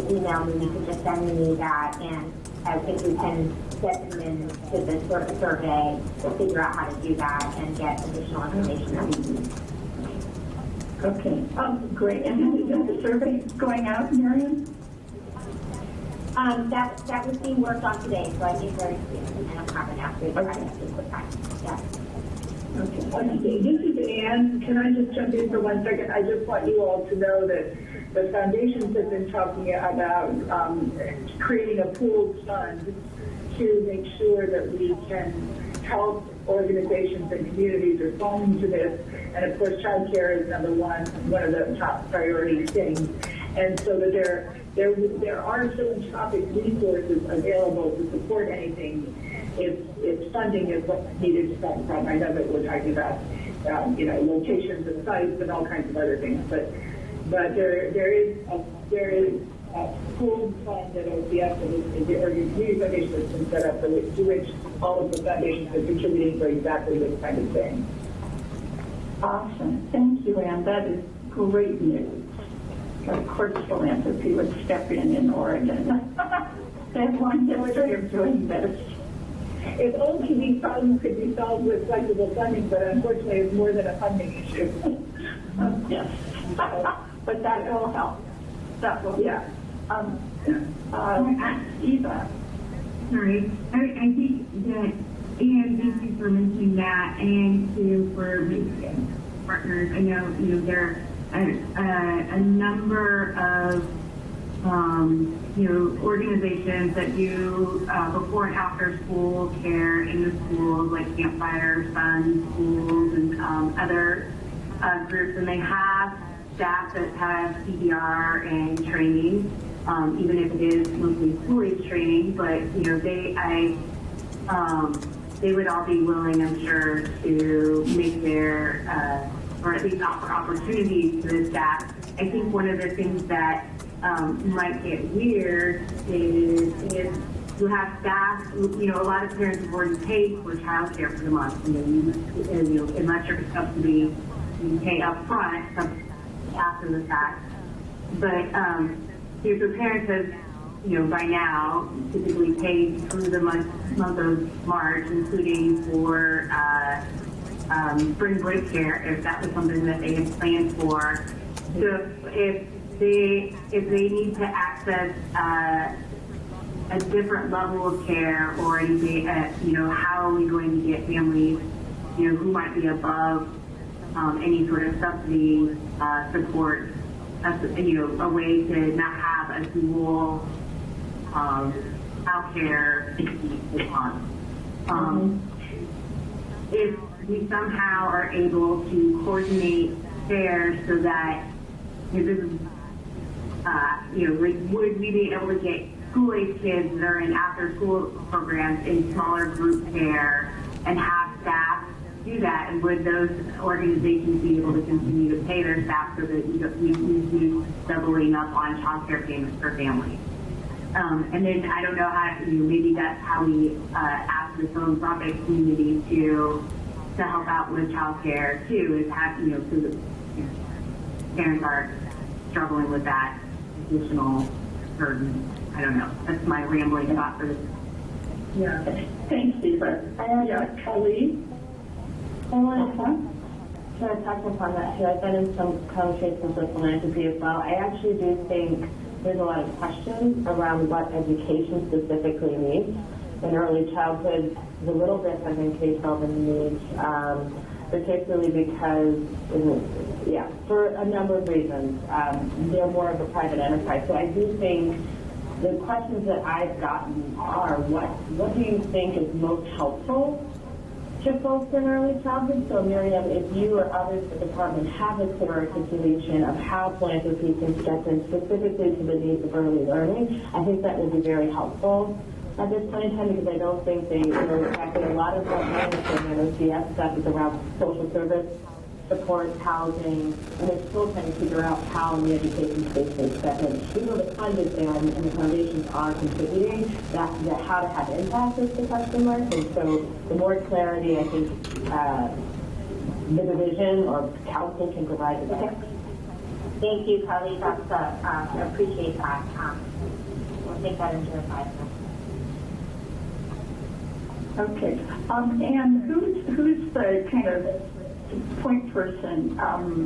email me. You can just send me that, and I think we can get them into the sort of survey to figure out how to do that and get additional information that we need. Okay, great. And is the survey going out, Miriam? That was being worked on today, so I think very soon, and I'm having after the time. Yeah. Okay. This is Anne. Can I just jump in for 1 second? I just want you all to know that the foundations have been talking about creating a pooled fund to make sure that we can help organizations and communities respond to this. And of course, child care is one of the top priority things. And so that there are philanthropic resources available to support anything if funding is what's needed to solve the problem. I know that we're talking about locations and sites and all kinds of other things, but there is a pooled fund that OCS and the Oregon Community Foundation has been set up to which all of the foundations are contributing for exactly this kind of thing. Awesome. Thank you, Anne. That is great news. Of course, philanthropy would step in Oregon. They have long history of doing this. If only these problems could be solved with flexible funding, but unfortunately it's more than a funding issue. Yes. But that will help. That will, Yeah. Eva. Sorry, I think that, and thank you for mentioning that, and too for making partners. I know, there are a number of, organizations that do before and after school care in the schools, like Campfire, Sun Schools, and other groups, and they have staff that have CPR and training, even if it is mostly school-age training. But they would all be willing, I'm sure, to make their or at least offer opportunities to the staff. I think one of the things that might get weird is if you have staff, a lot of parents have already paid for child care for the month. Unless you're a subsidy, you pay up front after the fact. But if the parents have, by now typically paid through the month of March, including for spring break care, if that was something that they had planned for. So if they need to access a different level of care or anything, how are we going to get families, who might be above any sort of subsidy support, a way to not have a dual health care this month. If we somehow are able to coordinate fares so that this is, would we be able to get school-age kids that are in after-school programs in smaller group care and have staff do that? And would those organizations be able to continue to pay their staff so that we do doubling up on child care payments for families? And then I don't know how, maybe that's how we ask the philanthropic community to help out with child care too, is have, so that parents are struggling with that additional burden. I don't know. That's my rambling thought for this. Yeah. Thanks, Eva. Khalid? I want to touch upon that too. I've been in some conversations with philanthropy as well. I actually do think there's a lot of questions around what education specifically needs. In early childhood, it's a little different than K-12 and needs, particularly because, for a number of reasons. They're more of a private enterprise. So I do think the questions that I've gotten are, what do you think is most helpful to folks in early childhood? So Miriam, if you or others in the department have a clear articulation of how philanthropy can step in specifically to the needs of early learning, I think that will be very helpful at this point in time, because I don't think they know exactly a lot of what management and OCS stuff is around social service, support, housing, and they're still trying to figure out how in the education space they step in. Even though the fund is there and the foundations are contributing, that how to have impact is the question mark. And so the more clarity I think the division or council can provide the better. Thank you, Kelly. That's I appreciate that. We'll take that into advisement. Okay. And who's the kind of point person,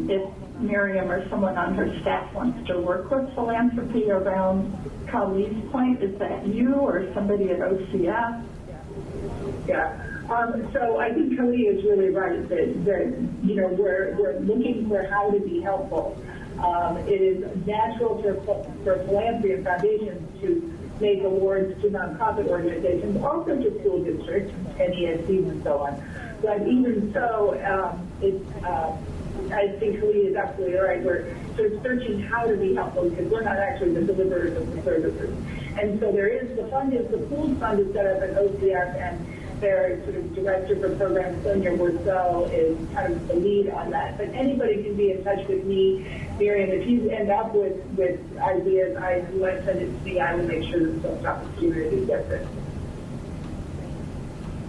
if Miriam or someone on her staff wants to work with philanthropy around Khalid's point? Is that you or somebody at OCS? Yeah. So I think Khalid is really right that we're looking for how to be helpful. It is natural for philanthropy and foundations to make awards to nonprofit organizations, also to school districts and ESCs and so on. But even so, I think Khalid is absolutely right. We're sort of searching how to be helpful because we're not actually the deliverers of the services. And so there is the pooled fund is set up at OCS, and their sort of director for programs, Sonia Warcel, is kind of the lead on that. But anybody can be in touch with me, Miriam. If you end up with ideas, you want to send it to me, I will make sure that the philanthropic community gets it.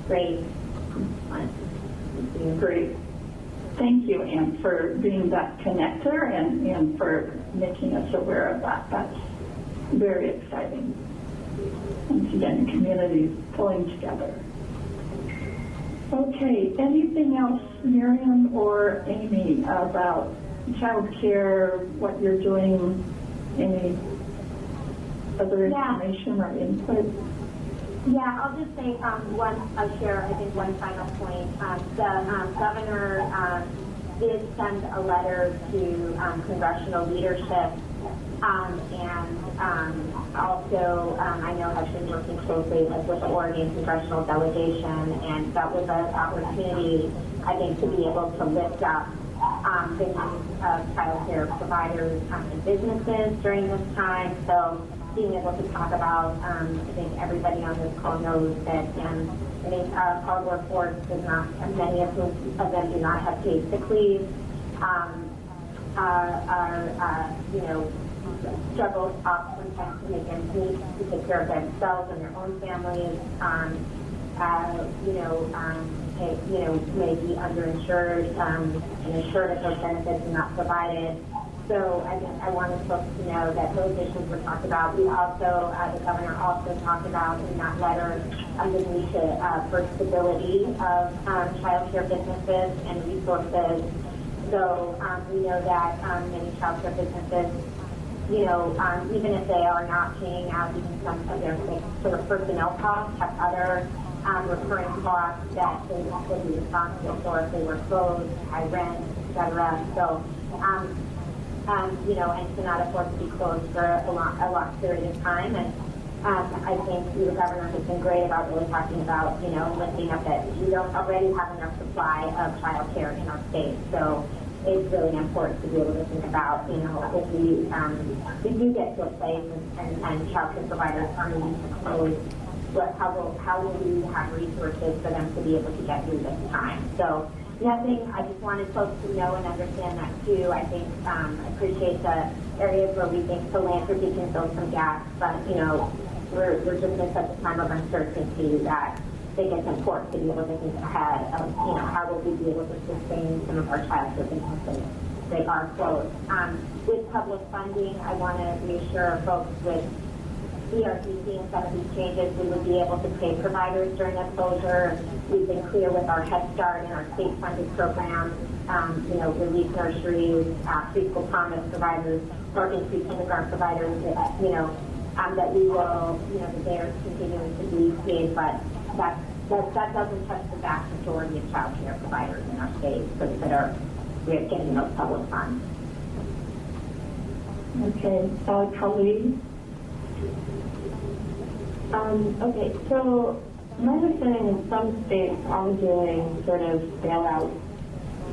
Great. Great. Thank you, Anne, for being that connector and for making us aware of that. That's very exciting. Once again, the community is pulling together. Okay, anything else, Miriam or Amy, about child care, what you're doing, any other information or input? Yeah, I'll just say I'll share, I think, one final point. The governor did send a letter to congressional leadership, and also I know has been working closely with the Oregon congressional delegation, and that was an opportunity, I think, to be able to lift up the needs of child care providers and businesses during this time. So being able to talk about, I think everybody on this call knows that, I think our workforce does not, many of them do not have paid sick leave, struggle oftentimes to make ends meet, to take care of themselves and their own families, may be underinsured, and assured that those benefits are not provided. So I wanted folks to know that those issues were talked about. We also, the governor also talked about in that letter the need for stability of child care businesses and resources. So we know that many child care businesses, even if they are not paying out even some of their sort of personnel costs, have other recurring costs that they will be responsible for if they were closed, high rent, et cetera. So, and cannot afford to be closed for a long period of time. And I think the governor has been great about really talking about, lifting up that we don't already have enough supply of child care in our state. So it's really important to be able to think about, if we do get to a place and child care providers are needing to close, how will we have resources for them to be able to get through this time? So nothing, I just wanted folks to know and understand that too. I think, I appreciate the areas where we think philanthropy can fill some gaps, but, we're just in such a time of uncertainty that I think it's important to be able to think ahead of, how will we be able to sustain some of our child care businesses that are closed. With public funding, I want to reassure folks with seeing some of these changes, we would be able to pay providers during that closure. We've been clear with our Head Start and our state-funded programs, relief nurseries, preschool promise providers, or increased kindergarten providers, that we will, that they are continuing to be paid, but that doesn't touch the vast majority of child care providers in our state that are getting those public funds. Okay, Colleen? Okay, so my understanding is some states are doing sort of bailouts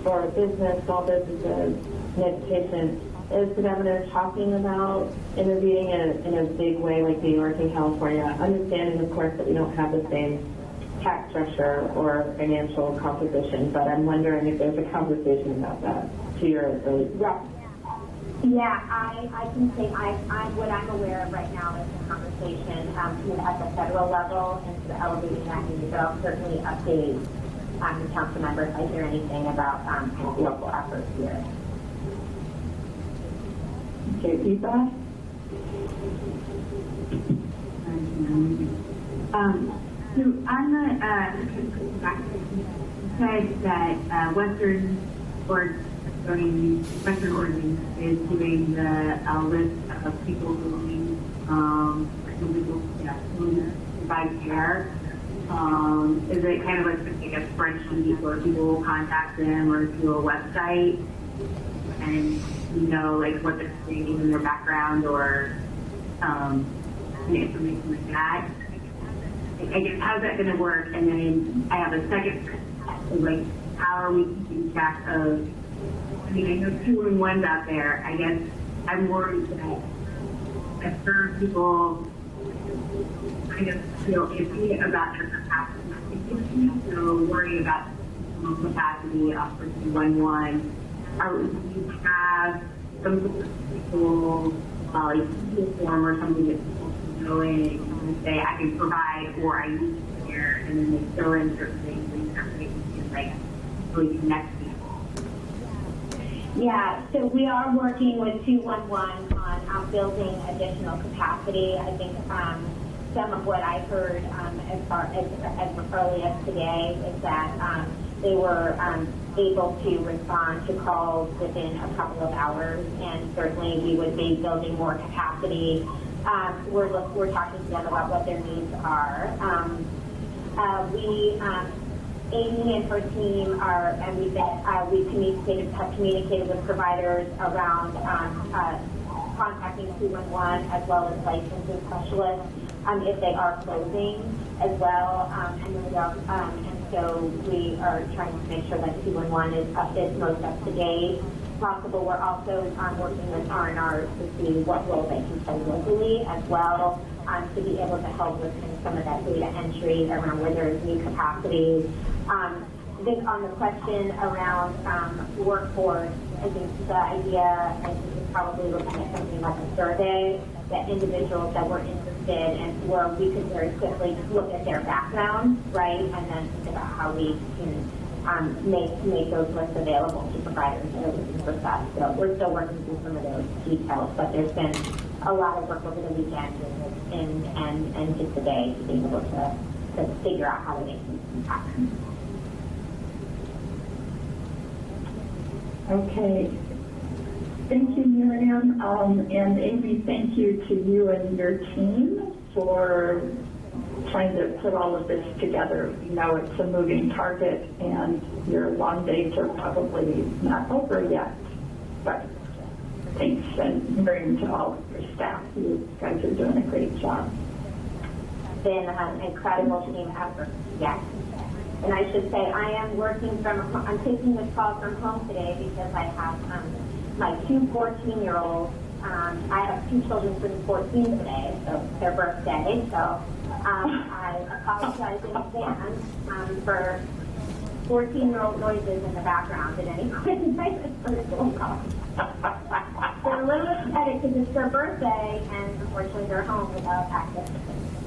for business, small businesses, and education. Is the governor talking about intervening in a big way like New York and California? Understanding, of course, that we don't have the same tax structure or financial composition, but I'm wondering if there's a conversation about that to your early. Yeah, I can say what I'm aware of right now is a conversation at the federal level and to the Elevation Act, but I'll certainly update the council members if I hear anything about local efforts here. Okay, Eva? So on the said that Western Oregon is doing the list of people who provide care. Is it kind of like a spreadsheet where people will contact them or through a website and like what they're doing in their background or information like that? I guess how's that going to work? And then I have a second, like how are we keeping track of? I mean, I know 2-in-1s out there. I guess I'm worried that I've heard people kind of feel iffy about their capacity. So worry about capacity of 2-in-1. Do you have some sort of people, like a form or something that people can go in and say, I can provide or I need care, and then they fill in certain things and you have to like really connect people. Yeah, so we are working with 211 on building additional capacity. I think some of what I heard as early as today is that they were able to respond to calls within a couple of hours, and certainly we would be building more capacity. We're talking to them about what their needs are. Amy and her team and have communicated with providers around contacting 211 as well as licensing specialists if they are closing as well, and so we are trying to make sure that 211 is most up to date possible. We're also working with R&Rs to see what role they can play locally as well, to be able to help with some of that data entry around where there is new capacities. I think on the question around workforce, I think the idea is probably looking at something like a survey that individuals that were interested and where we could very quickly look at their background, right, and then think about how we can make those lists available to providers that are looking for stuff. So we're still working through some of those details, but there's been a lot of work over the weekend and just today to be able to figure out how to make these happen. Okay. Thank you, Miriam. And Amy, thank you to you and your team for trying to put all of this together. You know, it's a moving target, and your long days are probably not over yet. But thanks, and Miriam, to all of your staff. You guys are doing a great job. Been an incredible team effort, yes. And I should say I am I'm taking this call from home today because I have my two 14-year-olds. I have two children turning 14 today, so their birthday. So I apologize in advance for 14-year-old noises in the background at any point in my phone call. They're a little excited because it's their birthday, and unfortunately they're home without access to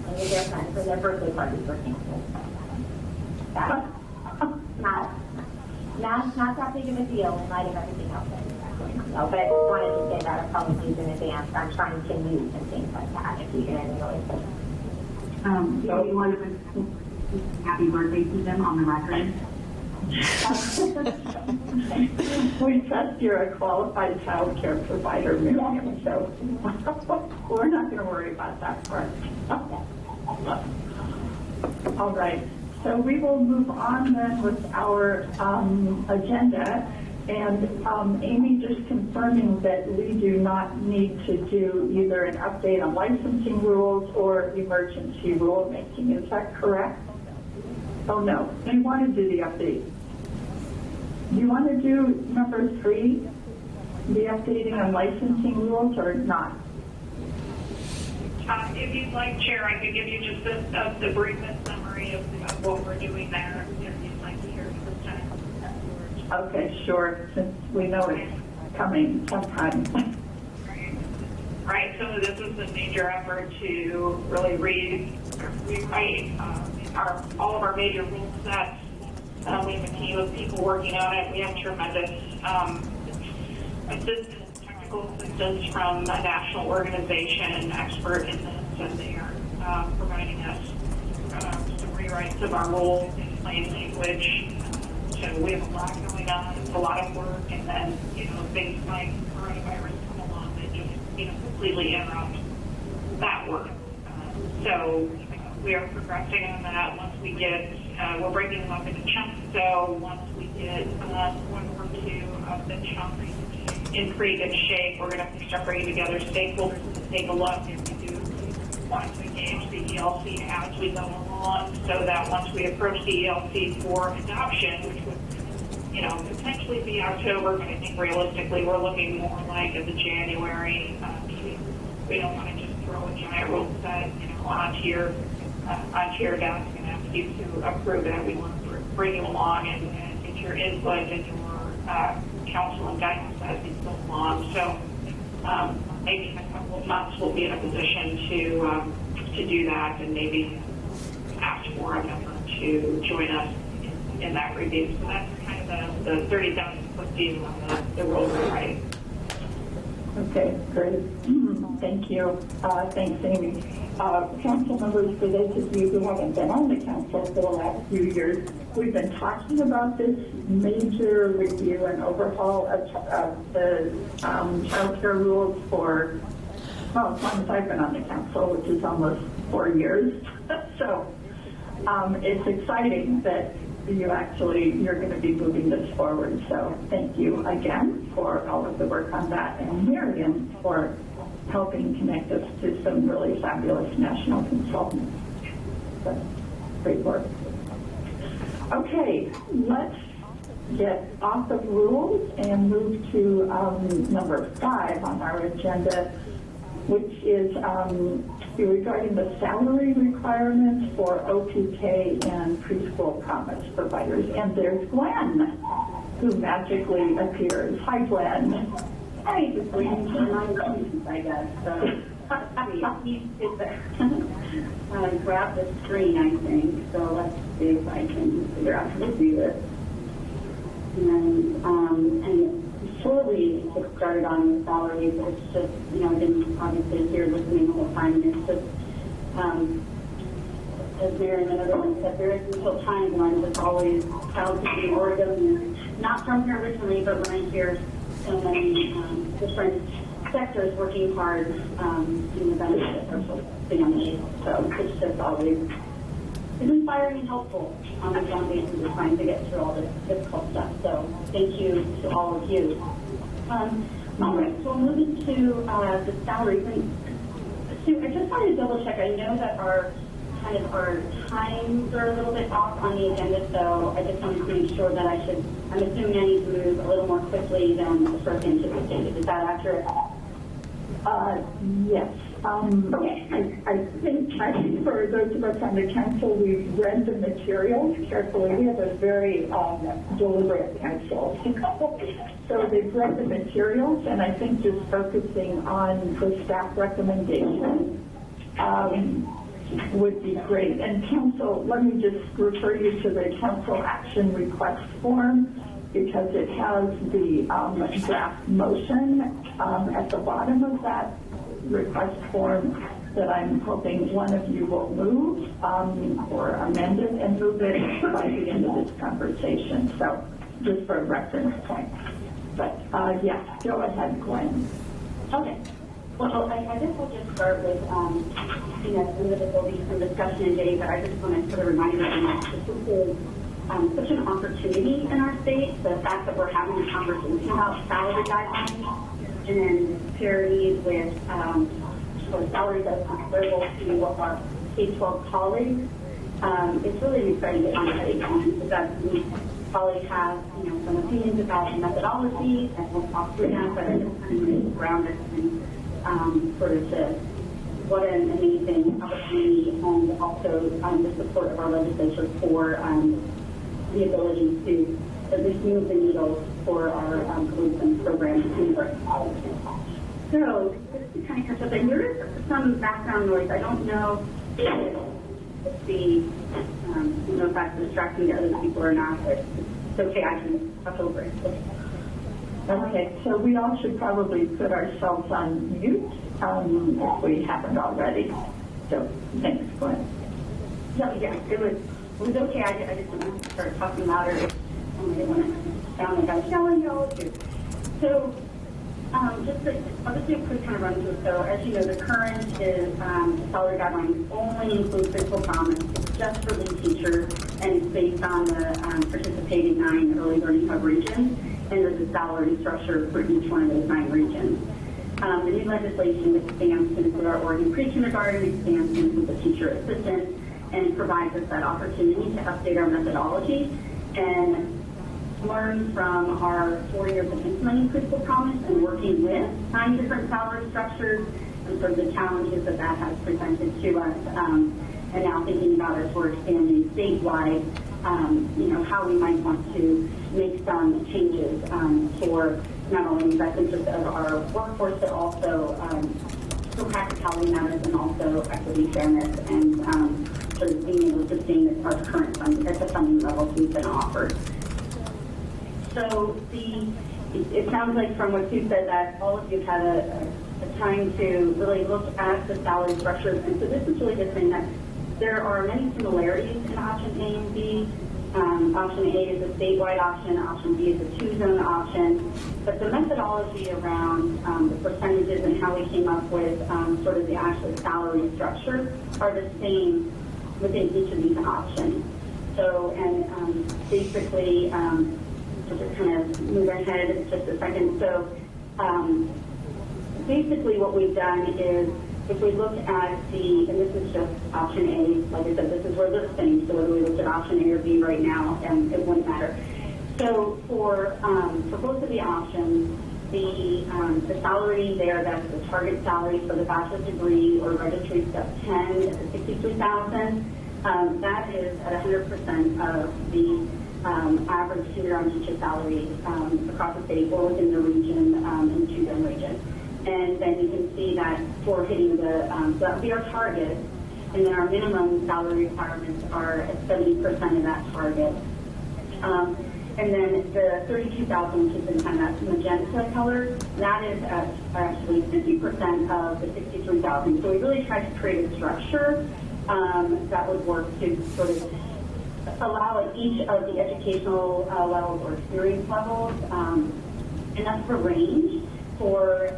any of their friends, so their birthday parties were canceled. That's not that big of a deal in light of everything else that is going on. So, but I just wanted to say that apologies in advance. I'm trying to mute and things like that if you hear any noises. So we want to happy birthday to them on the record. We trust you're a qualified child care provider, Miriam, so we're not going to worry about that part. All right. So we will move on then with our agenda. And Amy, just confirming that we do not need to do either an update on licensing rules or emergency rulemaking. Is that correct? Oh, no. You want to do the update. Do you want to do number 3, the updating on licensing rules, or not? If you'd like, Chair, I could give you just the briefest summary of what we're doing there, if you'd like to hear it this time. Okay, sure, since we know it's coming sometime. Right, so this is a major effort to really rewrite all of our major rule sets. We have a team of people working on it. We have tremendous technical assistance from a national organization, expert in this, and they are providing us some rewrites of our rules in plain language. So we have a lot going on. It's a lot of work, and then things like coronavirus come along that just completely interrupt that work. So we are progressing on that. Once we get, we're breaking them up into chunks. So once we get 1 or 2 of the chunks in pretty good shape, we're going to start bringing together stakeholders to take a look, and we do want to engage the ELC as we go along, so that once we approach the ELC for adoption, which would potentially be October, but I think realistically we're looking more like at the January meeting. We don't want to just throw a giant rule set onto your desk and ask you to approve it. We want to bring you along and get your input and your counsel and guidance as we go along. So maybe in a couple of months we'll be in a position to do that, and maybe ask for a member to join us in that review. So that's kind of the 30,000 put David on the road right. Okay, great. Thank you. Thanks, Amy. Council members, for those of you who haven't been on the council for the last few years, we've been talking about this major review and overhaul of the child care rules for, well, as long as I've been on the council, which is almost 4 years. So it's exciting that you're going to be moving this forward. So thank you again for all of the work on that, and Miriam for helping connect us to some really fabulous national consultants. So, great work. Okay, let's get off of rules and move to number 5 on our agenda, which is regarding the salary requirements for OPK and preschool promise providers. And there's Glenn, who magically appears. Hi, Glenn. Hi, just waiting for my keys, I guess. So, he's grab the screen, I think. So let's see if I can figure out how to do this. And before we get started on the salaries, it's just, I've been obviously here listening the whole time, and it's just, as Miriam and everyone said, there is until time when it's always proud to be Oregon, not from here originally, but when I hear so many different sectors working hard in the benefit of families. So it's just always inspiring and helpful on the foundation of trying to get through all this difficult stuff. So thank you to all of you. All right, so moving to the salaries. And Sue, I just wanted to double check. I know that our times are a little bit off on the agenda, so I just wanted to make sure that I'm assuming I need to move a little more quickly than the first anticipated. Is that accurate? Yes. Okay. I think for those of us on the council, we've read the materials carefully. We have a very deliberate council. So they've read the materials, and I think just focusing on the staff recommendation would be great. And council, let me just refer you to the council action request form, because it has the draft motion at the bottom of that request form that I'm hoping one of you will move or amend it and move it by the end of this conversation. So just for a reference point. But yes, go ahead, Gwen. Okay. Well, I guess I'll just start with, there'll be some discussion today, but I just want to sort of remind everyone that this is such an opportunity in our state, the fact that we're having a conversation about salary guidelines and then parity with salaries that are comparable to our K-12 colleagues. It's really exciting to conversation because we probably have some opinions about methodology, and we'll talk through that, but I just kind of ground it and sort of to what an amazing opportunity, and also the support of our legislature for the ability to at least move the needle for our collegiate programs in our college. So just to kind of catch up, and there is some background noise. I don't know if if that's distracting to other people or not, but it's okay. I can talk over it. Okay, so we all should probably put ourselves on mute if we haven't already. So thanks, Glenn. Yeah, it was okay. I just didn't start talking louder. I didn't want to sound like I was yelling at all of you. So I'll just do a quick kind of run through. So as you know, the current is salary guidelines only include physical promise. It's just for lead teachers, and it's based on the participating 9 early learning hub regions, and there's a salary structure for each one of those 9 regions. The new legislation expands to include our Oregon pre-kindergarten, expands to include the teacher assistant, and provides us that opportunity to update our methodology and learn from our 4 years of implementing preschool promise and working with 9 different salary structures and sort of the challenges that has presented to us. And now thinking about as we're expanding statewide, how we might want to make some changes for not only the best interest of our workforce, but also for practicality matters and also equity, fairness, and sort of being able to sustain our current funding at the funding levels we've been offered. So it sounds like from what you said that all of you had a time to really look at the salary structures. And so this is really the thing that there are many similarities in option A and B. Option A is a statewide option, option B is a two-zone option, but the methodology around the percentages and how we came up with sort of the actual salary structure are the same within each of these options. So, and basically, I'll just kind of move ahead just a second. So, basically what we've done is, if we look at and this is just option A, like I said, this is where they're sitting, so whether we looked at option A or B right now, it wouldn't matter. So for both of the options, the salary there, that's the target salary for the bachelor's degree or registry step 10 is $63,000. That is at 100% of the average kindergarten teacher salary across the state or within the region, in the two-zone region. And then you can see that for hitting that would be our target, and then our minimum salary requirements are at 70% of that target. And then the $32,000, which is in kind of that magenta color, that is at actually 50% of the $63,000. So we really tried to create a structure that would work to sort of allow each of the educational levels or experience levels enough of a range for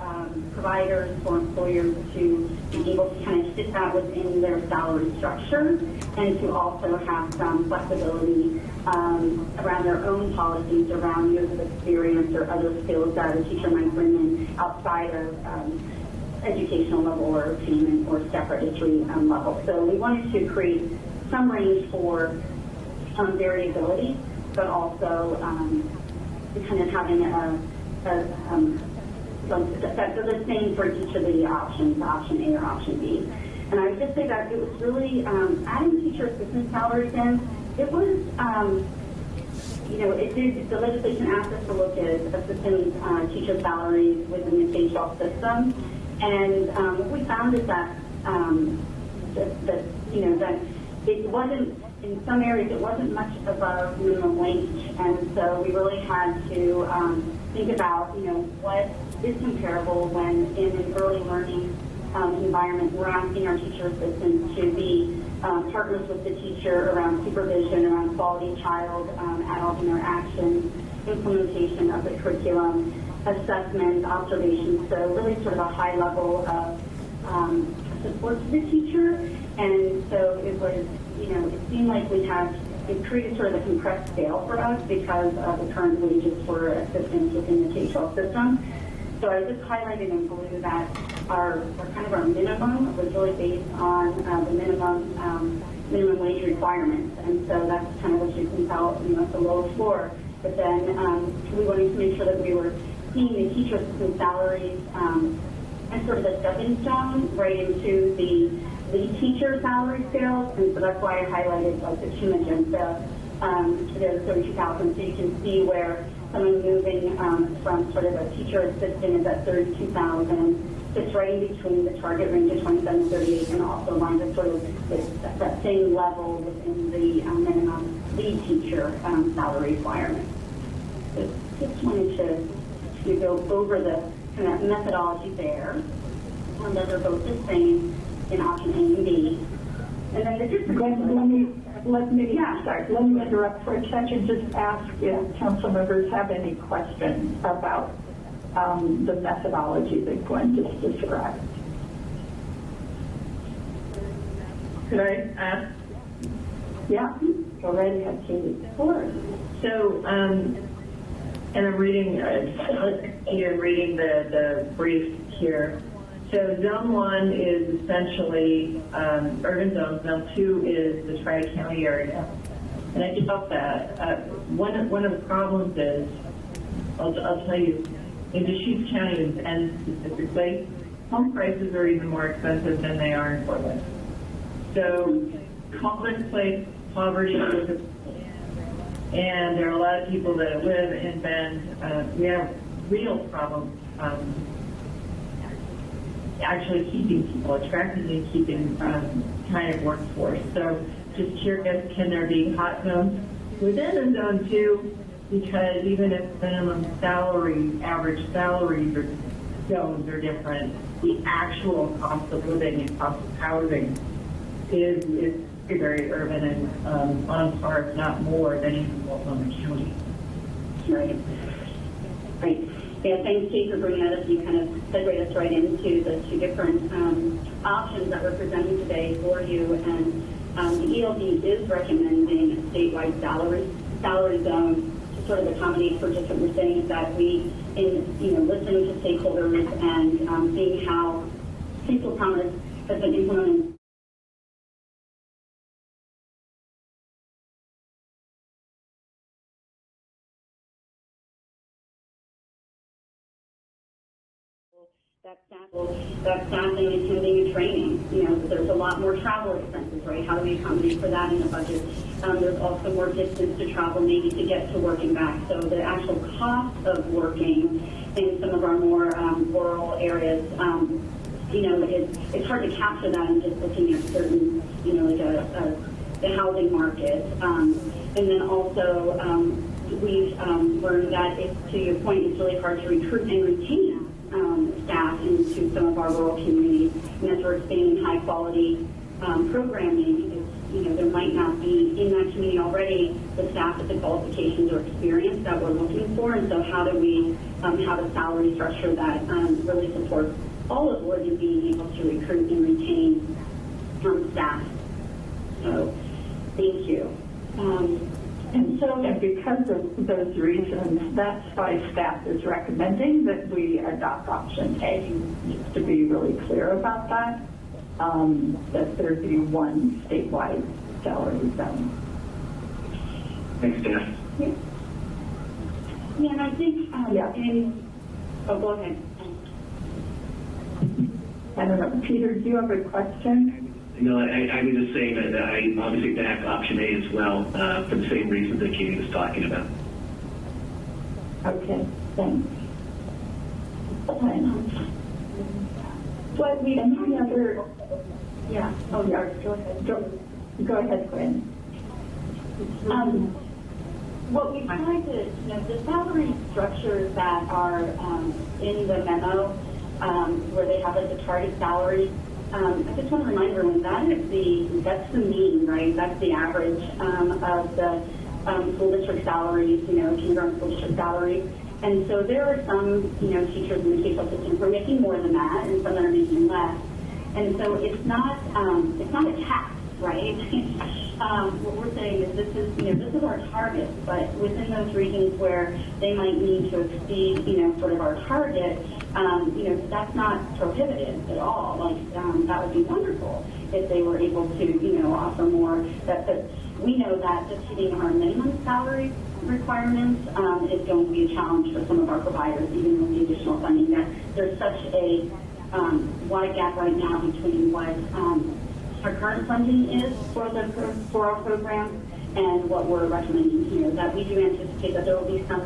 providers, for employers to be able to kind of fit that within their salary structure, and to also have some flexibility around their own policies around years of experience or other skills that a teacher might bring in outside of educational level or attainment or step registry level. So we wanted to create some range for variability, but also kind of having that's the same for each of the options, option A or option B. And I would just say that it was really adding teacher assistant salaries in. It was, the legislation asked us to look at assistant teacher salaries within the K-12 system, and what we found is that that it wasn't, in some areas it wasn't much above minimum wage, and so we really had to think about what is comparable when in an early learning environment we're asking our teacher assistants to be partners with the teacher around supervision, around quality child, adult interactions, implementation of the curriculum, assessment, observations, so really sort of a high level of support to the teacher. And so it was, it seemed like it created sort of a compressed scale for us because of the current wages for assistants within the K-12 system. So I just highlighted in blue that our minimum was really based on the minimum wage requirements, and so that's kind of what you can tell, at the lowest floor. But then we wanted to make sure that we were seeing the teacher assistant salaries as sort of a stepping stone right into the lead teacher salary scales, and so that's why I highlighted like the two magenta, the 32,000, so you can see where someone moving from sort of a teacher assistant is at 32,000, sits right in between the target range of 27 to 38, and also lines up sort of with that same level within the minimum lead teacher salary requirement. So just wanted to go over the kind of methodology there. And those are both the same in option A and B. And then the difference. Let me interrupt for a second. Just ask if council members have any questions about the methodology that Gwen just described. Could I ask? Yeah, go right ahead, Katie. Sure. So, and I'm reading the brief here. So zone 1 is essentially urban zone. Zone 2 is the tri-county area. And I felt that one of the problems is, I'll tell you, in Deschutes County and specifically, home prices are even more expensive than they are in Portland. So commonplace poverty is and there are a lot of people that live in Bend. We have real problems actually keeping people, attracting and keeping kind of workforce. So just curious, can there be hot zones within a zone 2 because even if minimum salary, average salaries or zones are different, the actual cost of living and cost of housing is very urban and on par, if not more, than even Multnomah County. Right. Right. Yeah, thanks, Kate, for bringing that up. You kind of segued us right into the two different options that we're presenting today for you. And the ELD is recommending a statewide salary zone to sort of accommodate for just what we're saying, is that we, in listening to stakeholders and seeing how preschool promise has been implemented. That staffing and attending and training. There's a lot more travel expenses, right? How do we accommodate for that in the budget? There's also more distance to travel, maybe to get to work and back. So the actual cost of working in some of our more rural areas, it's hard to capture that in just looking at certain, like the housing market. And then also, we've learned that, to your point, it's really hard to recruit and retain staff into some of our rural communities. And as we're expanding high quality programming, there might not be in that community already the staff with the qualifications or experience that we're looking for. And so how do we have a salary structure that really supports all of Oregon being able to recruit and retain staff? So thank you. And because of those reasons, that's why staff is recommending that we adopt option A, just to be really clear about that, that there be one statewide salary zone. Thanks, Jeff. Yeah, and I think, go ahead. I don't know, Peter, do you have a question? No, I was just saying that I obviously back option A as well for the same reasons that Katie was talking about. Okay, thanks. What we any other? Yeah. Oh, yeah. Go ahead. Go ahead, Gwen. What we tried to, the salary structures that are in the memo, where they have like the target salary. I just want to remind everyone that's the mean, right? That's the average of the school district salaries, kindergarten school district salaries. And so there are some, teachers in the K-12 system who are making more than that, and some that are making less. And so it's not a tax, right? What we're saying is this is our target, but within those regions where they might need to exceed, sort of our target, that's not prohibited at all. Like, that would be wonderful if they were able to, offer more. But we know that just hitting our minimum salary requirements is going to be a challenge for some of our providers, even with the additional funding. There's such a wide gap right now between what our current funding is for our program and what we're recommending here. That we do anticipate that there will be some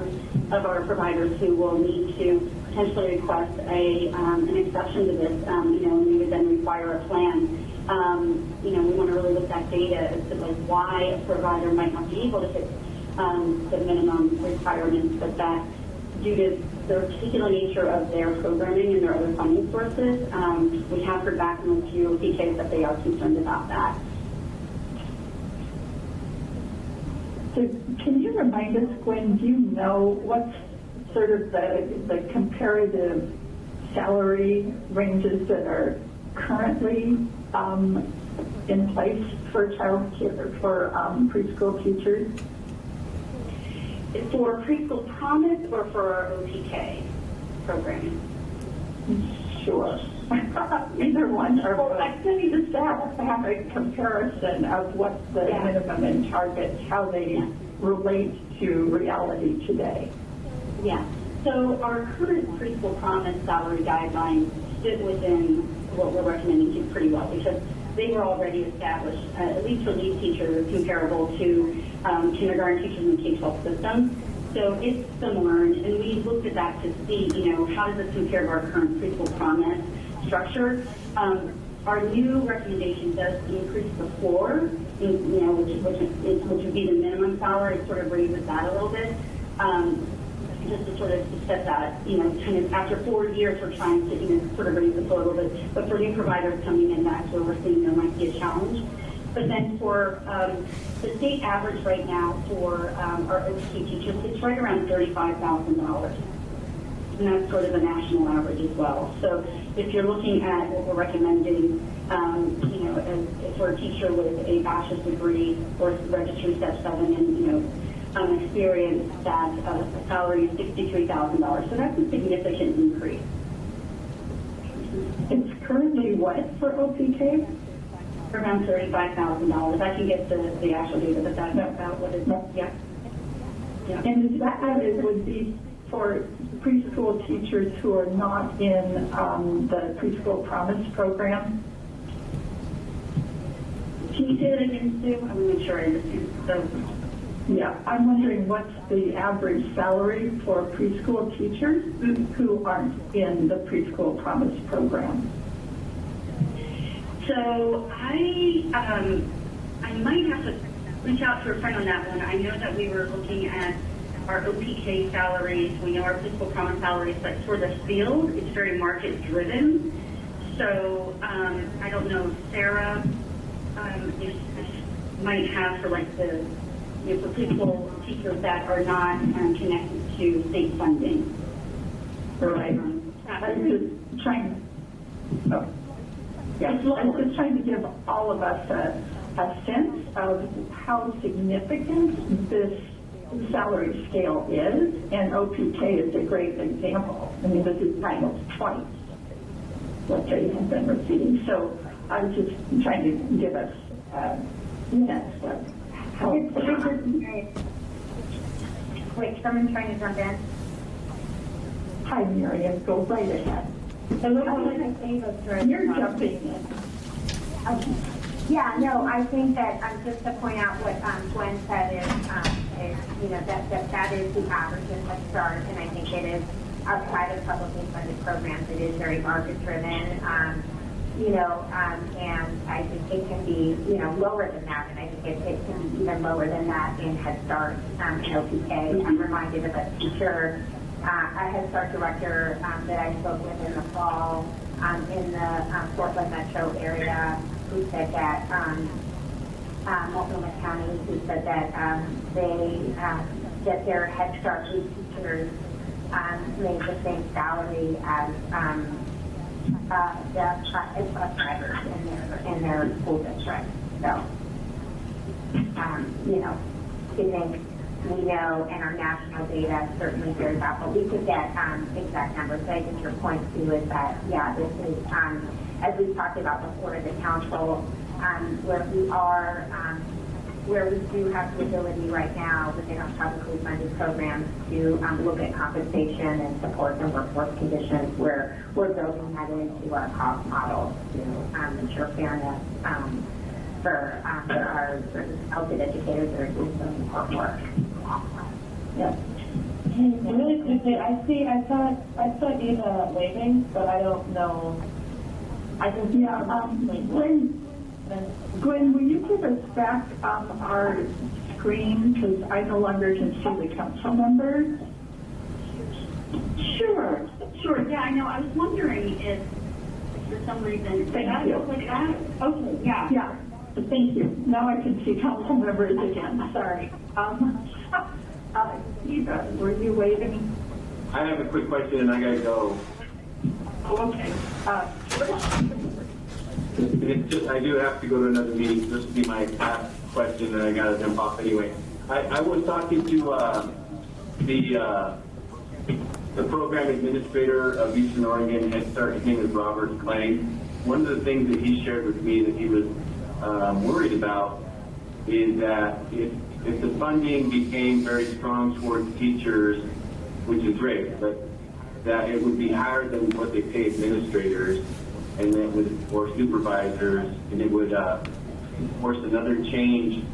of our providers who will need to potentially request an exception to this, and we would then require a plan. We want to really look at data as to like why a provider might not be able to hit the minimum requirements, but that due to the particular nature of their programming and their other funding sources, we have heard back from a few PKs that they are concerned about that. So can you remind us, Gwen, do you know what's sort of the comparative salary ranges that are currently in place for childcare, for preschool teachers? For preschool promise or for our OPK programming? Sure. Either one or both. I think the staff have a comparison of what's the minimum and targets, how they relate to reality today. Yeah. So our current preschool promise salary guidelines fit within what we're recommending to pretty well, because they were already established, at least for lead teachers, comparable to kindergarten teachers in the K-12 system. So it's similar, and we looked at that to see, how does this compare to our current preschool promise structure. Our new recommendation does increase the floor, which would be the minimum salary. It sort of raises that a little bit. just to sort of discuss that, kind of after 4 years, we're trying to, sort of raise this a little bit. But for new providers coming in, that's where we're seeing there might be a challenge. But then for the state average right now for our OT teachers, it's right around $35,000. And that's sort of a national average as well. So if you're looking at what we're recommending, as for a teacher with a bachelor's degree or registry step 7 and, experience, that a salary is $63,000. So that's a significant increase. It's currently what for OPK? Around $35,000. I can get the actual data, but that's about what it is. Yeah. And that would be for preschool teachers who are not in the Preschool Promise program? Can you say that again, Sue? I want to make sure I understand. So, yeah, I'm wondering what's the average salary for preschool teachers who aren't in the Preschool Promise program? So I might have to reach out to a friend on that one. I know that we were looking at our OPK salaries. We know our Preschool Promise salaries, but for the field, it's very market driven. So I don't know if Sarah might have for like the for preschool teachers that are not connected to state funding. Right. I'm just trying. Oh. Yeah, I'm just trying to give all of us a sense of how significant this salary scale is, and OPK is a great example. I mean, this is almost twice what they have been receiving. So I'm just trying to give us a sense of how. Wait, someone's trying to jump in. Hi, Miriam. Go right ahead. You're jumping in. Okay. Yeah, no, I think that just to point out what Gwen said is that is the average in Head Start, and I think it is outside of publicly funded programs. It is very market driven, and I think it can be lower than that, and I think it can be even lower than that in Head Start and OPK. I'm reminded of a teacher. I had a Start director that I spoke with in the fall in the Portland metro area who said that, Multnomah County, who said that that their Head Start teachers made the same salary as the bus drivers in their school district. So, I think we know, and our national data certainly bears out, but we could get exact numbers. So I think your point too is that, yeah, this is, as we've talked about before, the council, where we do have the ability right now within our publicly funded programs to look at compensation and support and workforce conditions, where we're building that into our cost model to ensure fairness for our talented educators that are doing some important work. Yeah. Really quickly, I saw Eva waving, but I don't know. I can Gwen, will you give us back our screen, because I no longer can see the council members? Sure. Yeah, I know. I was wondering if for some reason Thank you. like that. Okay. Yeah. Yeah. Thank you. Now I can see council members again. Sorry. Eva, were you waving? I have a quick question and I gotta go. Okay. I do have to go to another meeting. This will be my last question and I gotta jump off anyway. I was talking to the program administrator of Eastern Oregon Head Start. His name is Robert Clay. One of the things that he shared with me that he was worried about is that if the funding became very strong towards teachers, which is great, but that it would be higher than what they pay administrators, and then with or supervisors, and it would force another change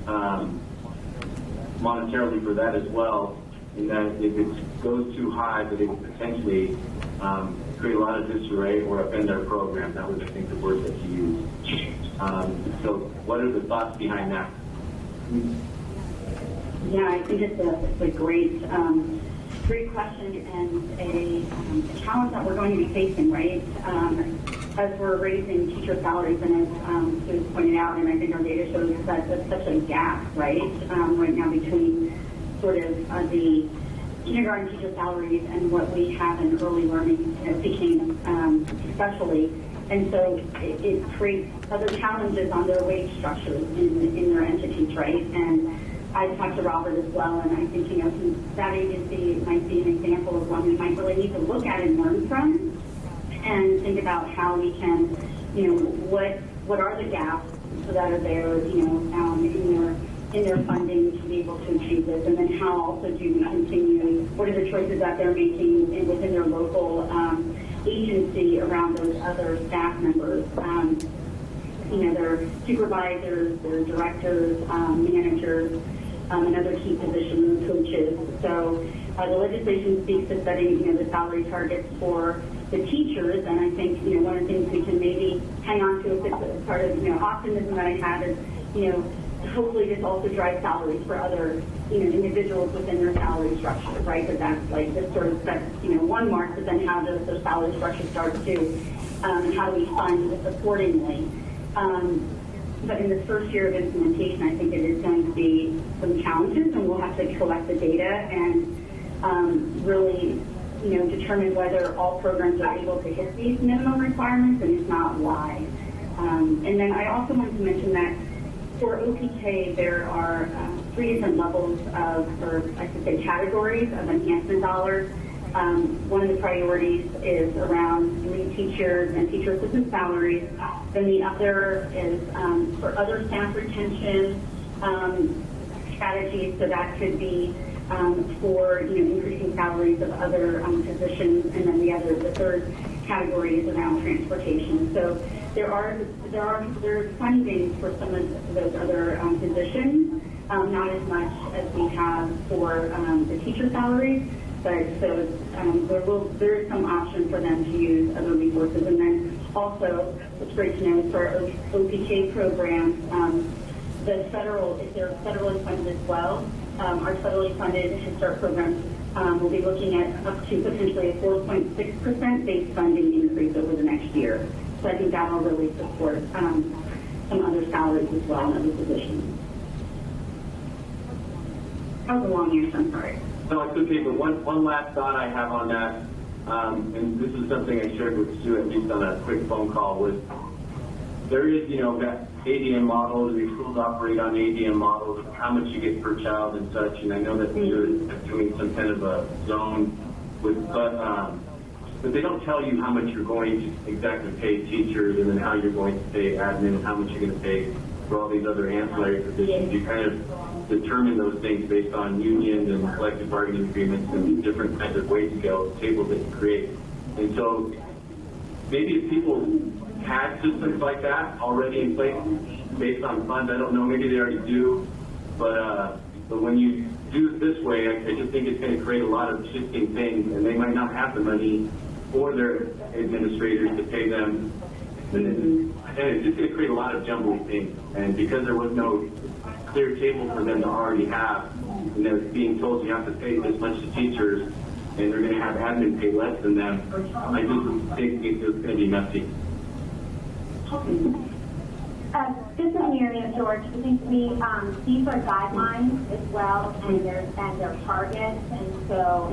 monetarily for that as well. And that if it goes too high, that it would potentially create a lot of disarray or upend our program. That was, I think, the word that he used. So what are the thoughts behind that? Yeah, I think it's a great, great question and a challenge that we're going to be facing, right? As we're raising teacher salaries, and as Sue pointed out, and I think our data shows that there's such a gap, right, right now between sort of the kindergarten teacher salaries and what we have in early learning, teaching especially. And so it creates other challenges on their wage structures in their entities, right? And I talked to Robert as well, and I think, that agency might be an example of one we might really need to look at and learn from and think about how we can, what are the gaps that are there, in their funding to be able to achieve this, and then how also do we continue, what are the choices that they're making within their local agency around those other staff members, their supervisors, their directors, managers, and other key positions, coaches. So the legislation speaks to setting, the salary targets for the teachers, and I think, one of the things we can maybe hang on to, if it's part of, optimism that I have is, hopefully this also drives salaries for other, individuals within their salary structure, right? But that's like, this sort of sets, one mark, but then how does the salary structure start to, and how do we fund accordingly? But in the first year of implementation, I think it is going to be some challenges, and we'll have to collect the data and really, determine whether all programs are able to hit these minimum requirements, and if not, why. And then I also wanted to mention that for OPK, there are 3 different levels of, or I should say categories of enhancement dollars. One of the priorities is around lead teachers and teacher assistant salaries. Then the other is for other staff retention strategies. So that could be for increasing salaries of other positions. And then the third category is around transportation. So there's funding for some of those other positions, not as much as we have for the teacher salaries. But so there is some option for them to use other resources. And then also, it's great to know for our OPK programs, if they're federally funded as well, our federally funded Head Start programs will be looking at up to potentially a 4.6% base funding increase over the next year. So I think that will really support some other salaries as well in other positions. That was a long answer, I'm sorry. No, it's okay, but one last thought I have on that, and this is something I shared with Sue, at least on a quick phone call, was there is, that ADM model, the schools operate on ADM models of how much you get per child and such, and I know that you're doing some kind of a zone but they don't tell you how much you're going to exactly pay teachers, and then how you're going to pay admin, and how much you're going to pay for all these other ancillary positions. You kind of determine those things based on unions and collective bargaining agreements and different kinds of wage scale tables that you create. And so maybe if people had systems like that already in place based on funds, I don't know, maybe they already do, but when you do it this way, I just think it's going to create a lot of shifting things, and they might not have the money for their administrators to pay them. And it's just going to create a lot of jumbled things. And because there was no clear table for them to already have, and they're being told you have to pay this much to teachers, and they're going to have admin pay less than them, I just think it's going to be messy. This is Mary and George. I think these are guidelines as well, and their targets, and so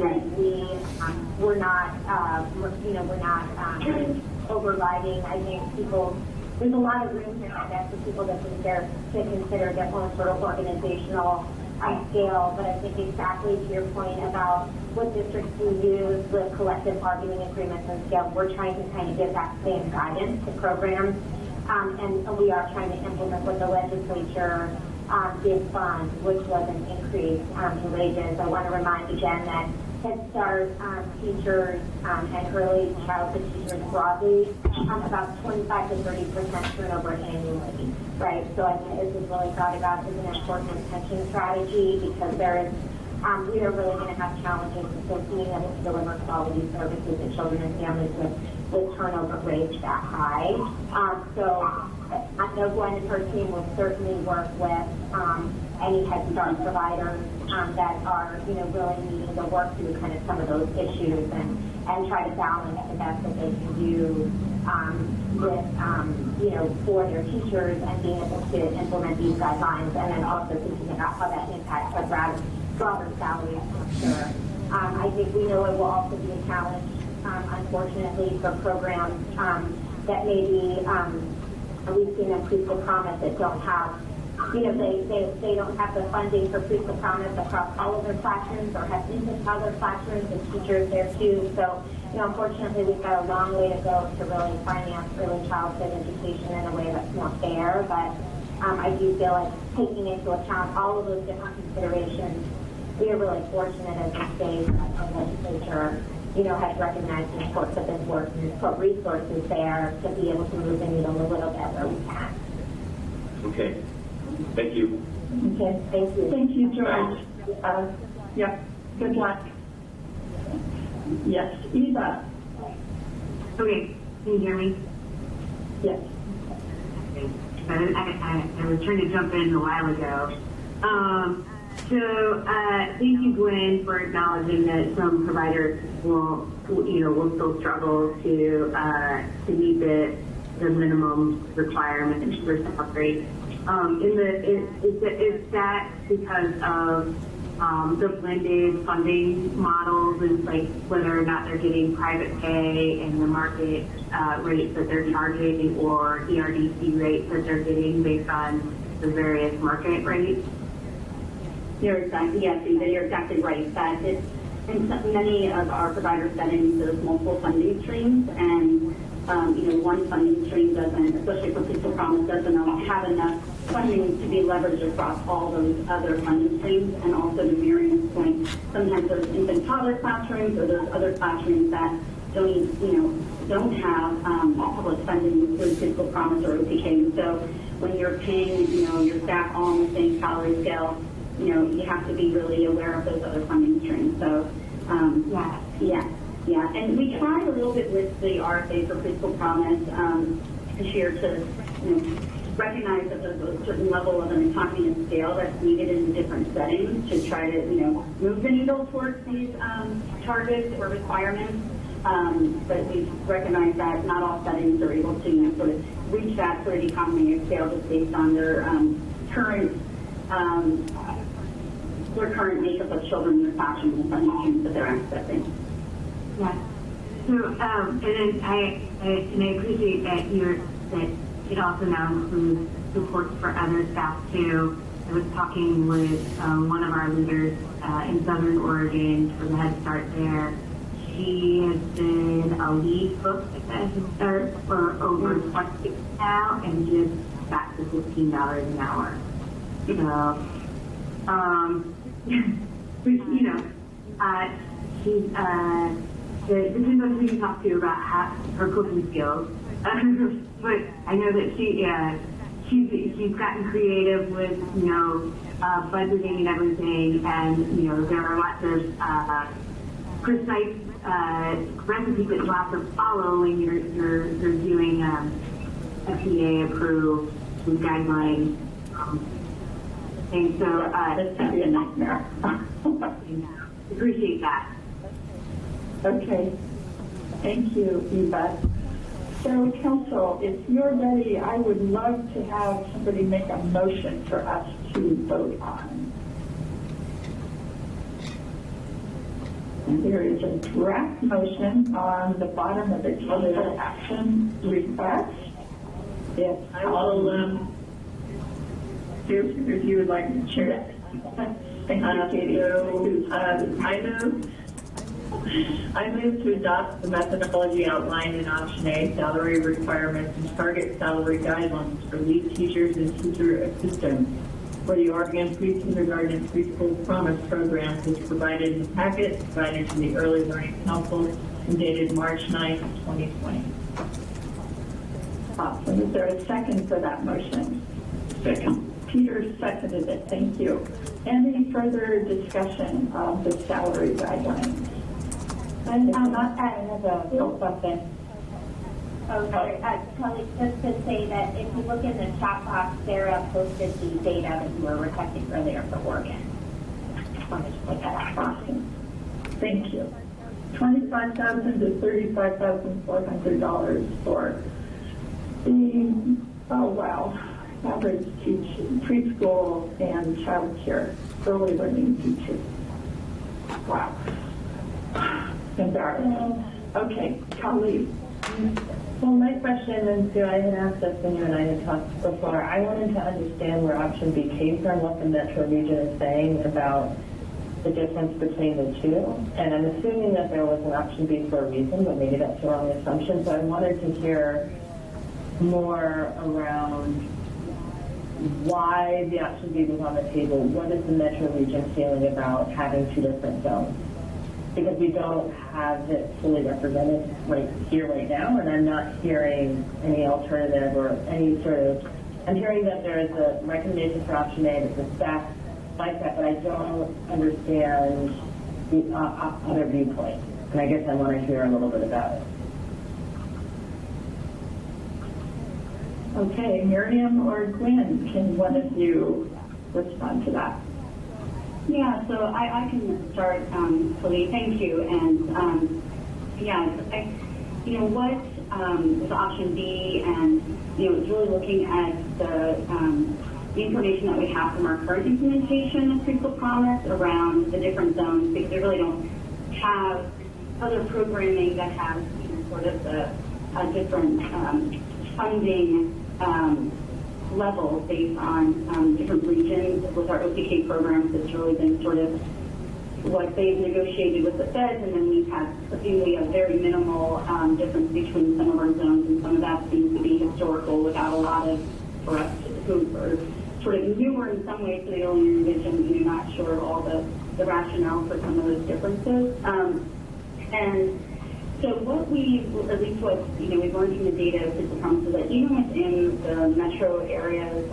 we're not overriding. I think there's a lot of room here, I guess, for people to consider that more sort of organizational scale. But I think exactly to your point about what districts do use with collective bargaining agreements and scale, we're trying to kind of give that same guidance to programs. And we are trying to implement what the legislature did fund, which was an increase to wages. I want to remind again that Head Start teachers and early childhood teachers broadly about 25 to 30% turnover annually, right? So I think this is really thought about as an important retention strategy, because there is we are really going to have challenges with being able to deliver quality services to children and families with turnover rates that high. So I know Gwen and her team will certainly work with any Head Start providers that are, really needing to work through kind of some of those issues and try to balance the best that they can do with, for their teachers and being able to implement these guidelines, and then also thinking about how that impacts our broader salary structure. I think we know it will also be a challenge, unfortunately, for programs that maybe we've seen in Preschool Promise that don't have, they don't have the funding for Preschool Promise across all of their classrooms, or have infant toddler classrooms and teachers there too. So, unfortunately, we've got a long way to go to really finance early childhood education in a way that's more fair. But I do feel like taking into account all of those different considerations, we are really fortunate as a state that our legislature, has recognized the importance of this work and has put resources there to be able to move the needle a little bit where we can. Okay. Thank you. Okay, thank you. Thank you, George. Yeah, good luck. Yes, Eva. Okay, can you hear me? Yes. I was trying to jump in a while ago. So thank you, Gwen, for acknowledging that some providers will still struggle to meet the minimum requirements for salary. Is that because of the blended funding models, and like whether or not they're getting private pay and the market rates that they're charging, or ERDC rates that they're getting based on the various market rates? You're exactly right. That it's in many of our provider settings, there's multiple funding streams, and one funding stream doesn't, especially for Preschool Promise, doesn't have enough funding to be leveraged across all those other funding streams. And also, to Miriam's point, sometimes there's infant toddler classrooms, or there's other classrooms that don't have public funding through Preschool Promise or OPK. So when you're paying, your staff all on the same salary scale, you have to be really aware of those other funding streams. So, yeah. And we tried a little bit with the RFA for Preschool Promise this year to, recognize that there's a certain level of an economy of scale that's needed in different settings to try to, move the needle towards these targets or requirements. But we've recognized that not all settings are able to sort of reach that sort of economy of scale just based on their current makeup of children in the classroom and funding streams that they're accessing. Yeah. So, and then I appreciate that it also now includes supports for other staff too. I was talking with one of our leaders in Southern Oregon for the Head Start there. She has been a lead cook at the Head Start for over 20 years now, and just got to $15 an hour. So, she's depends on who you talk to about her cooking skills. But I know that she's gotten creative with budgeting and everything, and there are lots of precise recipes that you have to follow when you're doing FDA approved guidelines. And so this would be a nightmare. Appreciate that. Okay. Thank you, Eva. So, Council, if you're ready, I would love to have somebody make a motion for us to vote on. And there is a draft motion on the bottom of the council action request. If I will, if you would like to share it. Thank you, Katie. I move to adopt the methodology outlined in Option A, salary requirements and target salary guidelines for lead teachers and teacher assistants for the Oregon Pre-Kindergarten and Preschool Promise programs as provided in the packet provided to the Early Learning Council and dated March 9, 2020. Awesome. Is there a second for that motion? Second. Peter seconded it. Thank you. Any further discussion of the salary guidelines? I have a question. Oh, sorry. Kelly, just to say that if you look in the chat box, Sarah posted the data that you were requesting earlier for Oregon. Just wanted to put that out. Awesome. Thank you. $25,000 to $35,400 for the, average teaching, preschool and child care, early learning teachers. Wow. Embarrassing. Okay, Kali. Well, my question, and Sue, I had asked this when you and I had talked before, I wanted to understand where option B came from, what the Metro region is saying about the difference between the two. And I'm assuming that there was an option B for a reason, but maybe that's the wrong assumption. So I wanted to hear more around why the option B was on the table. What is the Metro region feeling about having two different zones? Because we don't have it fully represented right here, right now, and I'm not hearing any alternative or any sort of, I'm hearing that there is a recommendation for option A that's a staff like that, but I don't understand the other viewpoint. And I guess I want to hear a little bit about it. Okay, Miriam or Gwen, can one of you respond to that? Yeah, so I can start, Kali, thank you. And what is option B, and it's really looking at the information that we have from our current implementation of Preschool Promise around the different zones, because we really don't have other programming that has sort of the different funding levels based on different regions. With our OPK programs, it's really been sort of what they've negotiated with the feds, and then we have very minimal difference between some of our zones, and some of that seems to be historical without a lot of, for us who are sort of newer in some ways to the early revision, not sure of all the rationale for some of those differences. And so what we've learned from the data of Preschool Promise is that even within the metro areas,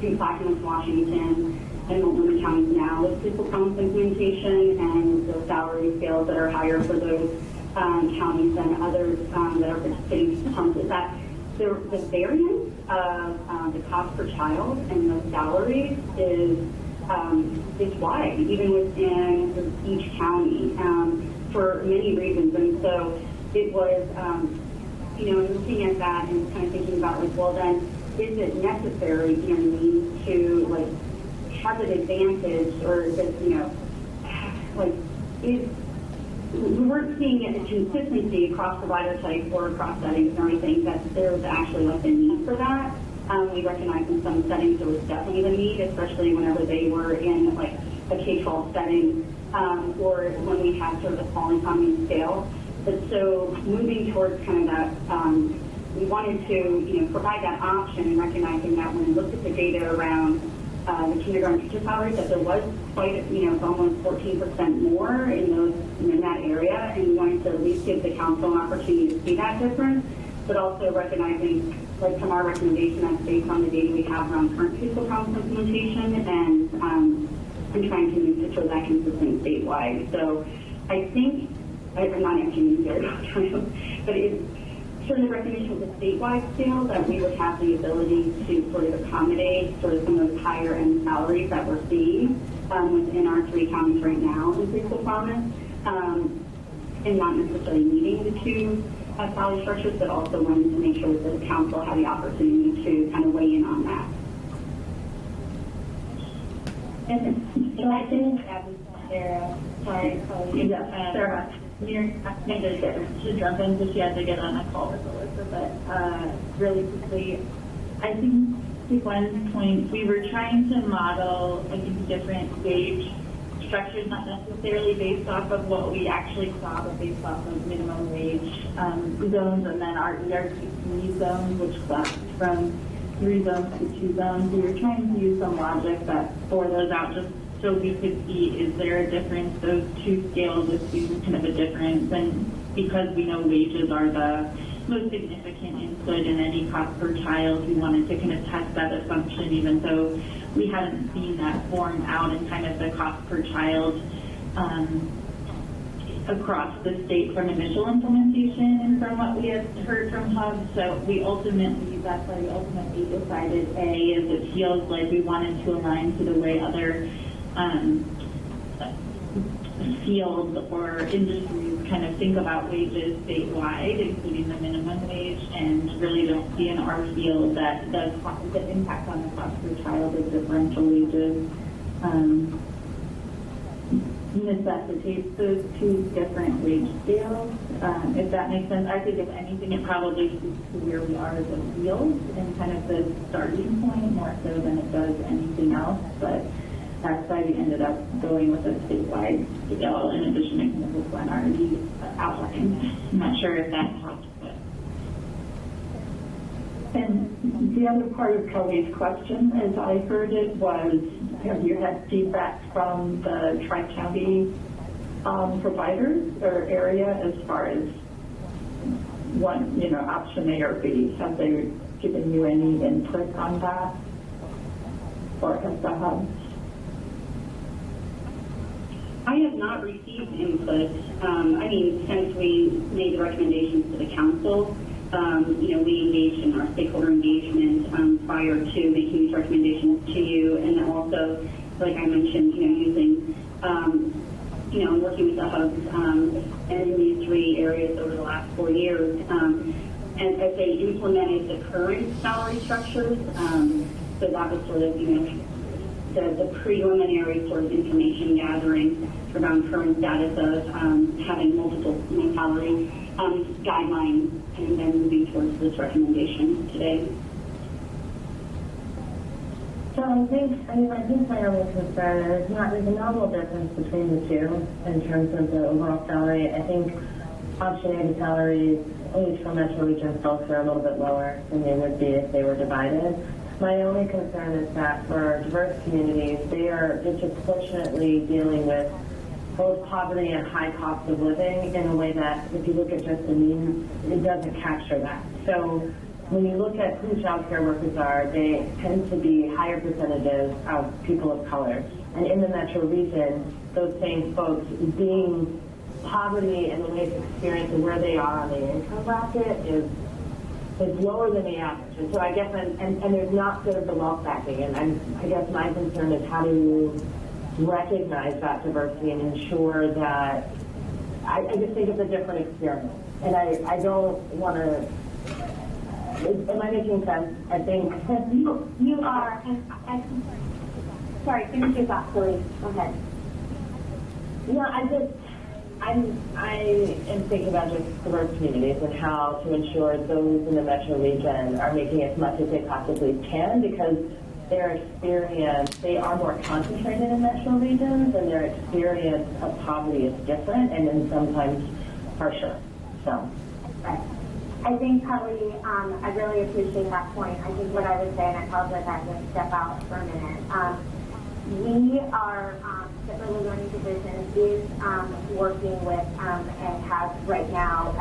in Clackamas, Washington, and Multnomah counties now, with Preschool Promise implementation and the salary scales that are higher for those counties than others that are participating in Preschool Promise, is that the variance of the cost per child and the salaries is wide, even within each county. For many reasons, and so it was, looking at that and kind of thinking about well then, is it necessary, to have an advantage, or is it, we weren't seeing a consistency across provider types or across settings or anything that there was actually a need for that. We recognized in some settings there was definitely the need, especially whenever they were in a K-12 setting. Or when we have sort of a small economy scale. But so moving towards kind of that, we wanted to, provide that option, and recognizing that when we looked at the data around the kindergarten teacher salaries, that there was quite, almost 14% more in that area, and we wanted to at least give the council an opportunity to see that difference, but also recognizing, from our recommendation, that's based on the data we have around current Preschool Promise implementation, and trying to move to sort of that consistent statewide. So I think, I'm not answering you there, but it's sort of the recognition with the statewide scale that we would have the ability to sort of accommodate sort of some of those higher end salaries that we're seeing within our 3 counties right now in Preschool Promise, and not necessarily needing the 2 salary structures, but also wanting to make sure that the council had the opportunity to kind of weigh in on that. And I think Sarah, sorry, Sarah. To jump in because she had to get on a call with Elizabeth. Really quickly, I think to Gwen's point, we were trying to model, I think, different wage structures, not necessarily based off of what we actually saw, but based off of minimum wage zones, and then our ERTC zones, which collapsed from 3 zones to 2 zones. We were trying to use some logic that bore those out just so we could see, is there a difference? Those 2 scales assume kind of a difference, and because we know wages are the most significant input in any cost per child, we wanted to kind of test that assumption, even though we hadn't seen that form out in kind of the cost per child across the state from initial implementation and from what we have heard from hubs. So that's why we ultimately decided A, is it feels like we wanted to align to the way other fields or industries kind of think about wages statewide, including the minimum wage, and really don't see in our field that the impact on the cost per child of differential wages necessitates those two different wage scales. If that makes sense, I think if anything, it probably speaks to where we are as a field and kind of the starting point more so than it does anything else. But that's why we ended up going with a statewide scale in addition to kind of what Glenn already outlined. I'm not sure if that helps. And the other part of Kelly's question, as I heard it, was have you had feedback from the Tri-County providers or area as far as one, option A or B? Have they given you any input on that? Or have the hubs? I have not received input. Since we made the recommendations to the council, we engaged in our stakeholder engagement prior to making these recommendations to you, and then also, like I mentioned, using, and working with the hubs and in these 3 areas over the last 4 years, and as they implemented the current salary structures, so that was sort of, the preliminary sort of information gathering around current status of having multiple salary guidelines, and then moving towards this recommendation today. So I think my only concern is there's a notable difference between the two in terms of the overall salary. I think option A salaries, at least for Metro Region folks, are a little bit lower than they would be if they were divided. My only concern is that for diverse communities, they are disproportionately dealing with both poverty and high cost of living in a way that, if you look at just the means, it doesn't capture that. So when you look at who child care workers are, they tend to be higher percentages of people of color. And in the metro region, those same folks being poverty and the way it's experienced and where they are on the income bracket is lower than the average. And so I guess, and there's not sort of the wealth backing. And I guess my concern is how do you recognize that diversity and ensure that, I just think it's a different experience. And I don't want to, am I making sense? I think. You are, sorry, finish your thought, please. Go ahead. I am thinking about just diverse communities and how to ensure those in the metro region are making as much as they possibly can, because their experience, they are more concentrated in metro regions, and their experience of poverty is different and then sometimes harsher. So, right. I think, Kelly, I really appreciate that point. I think what I would say, and I apologize, I have to step out for a minute. We are, the Early Learning Division is working with and has right now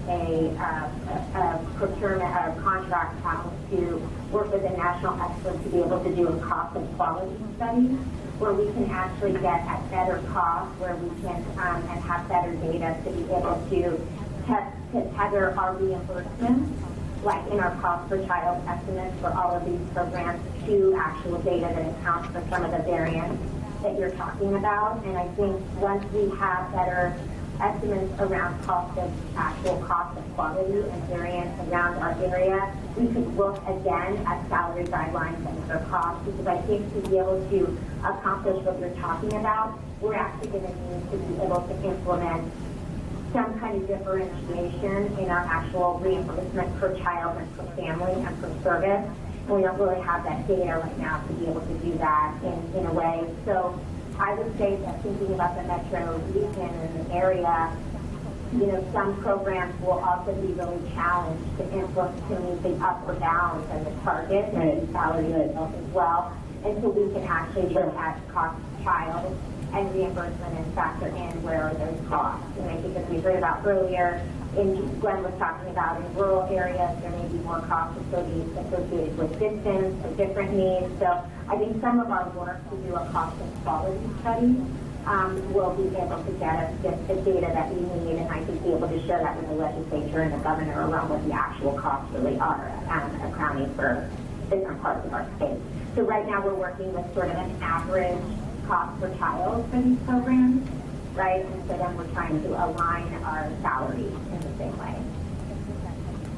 a procurement, a contract house to work with a national expert to be able to do a cost of quality study where we can actually get at better cost, where we can and have better data to be able to tether our reimbursements, like in our cost per child estimates for all of these programs, to actual data that accounts for some of the variance that you're talking about. And I think once we have better estimates around actual cost of quality and variance around our area, we could look again at salary guidelines and their costs, because I think to be able to accomplish what you're talking about, we're actually going to need to be able to implement some kind of differentiation in our actual reimbursement per child and per family and per service. We don't really have that data right now to be able to do that in a way. So I would say that thinking about the metro region and the area, some programs will also be really challenged to influence to meet the upper bounds and the target and the salary as well. And so we can actually look at cost per child and reimbursement and factor in where are those costs. And I think as we heard about earlier, Glenn was talking about in rural areas, there may be more costs associated with distance or different needs. So I think some of our work to do a cost and quality study we'll be able to get the data that we need, and I think be able to share that with the legislature and the governor around what the actual costs really are accounting for different parts of our state. So right now we're working with sort of an average cost per child for these programs, right? And so then we're trying to align our salaries in the same way.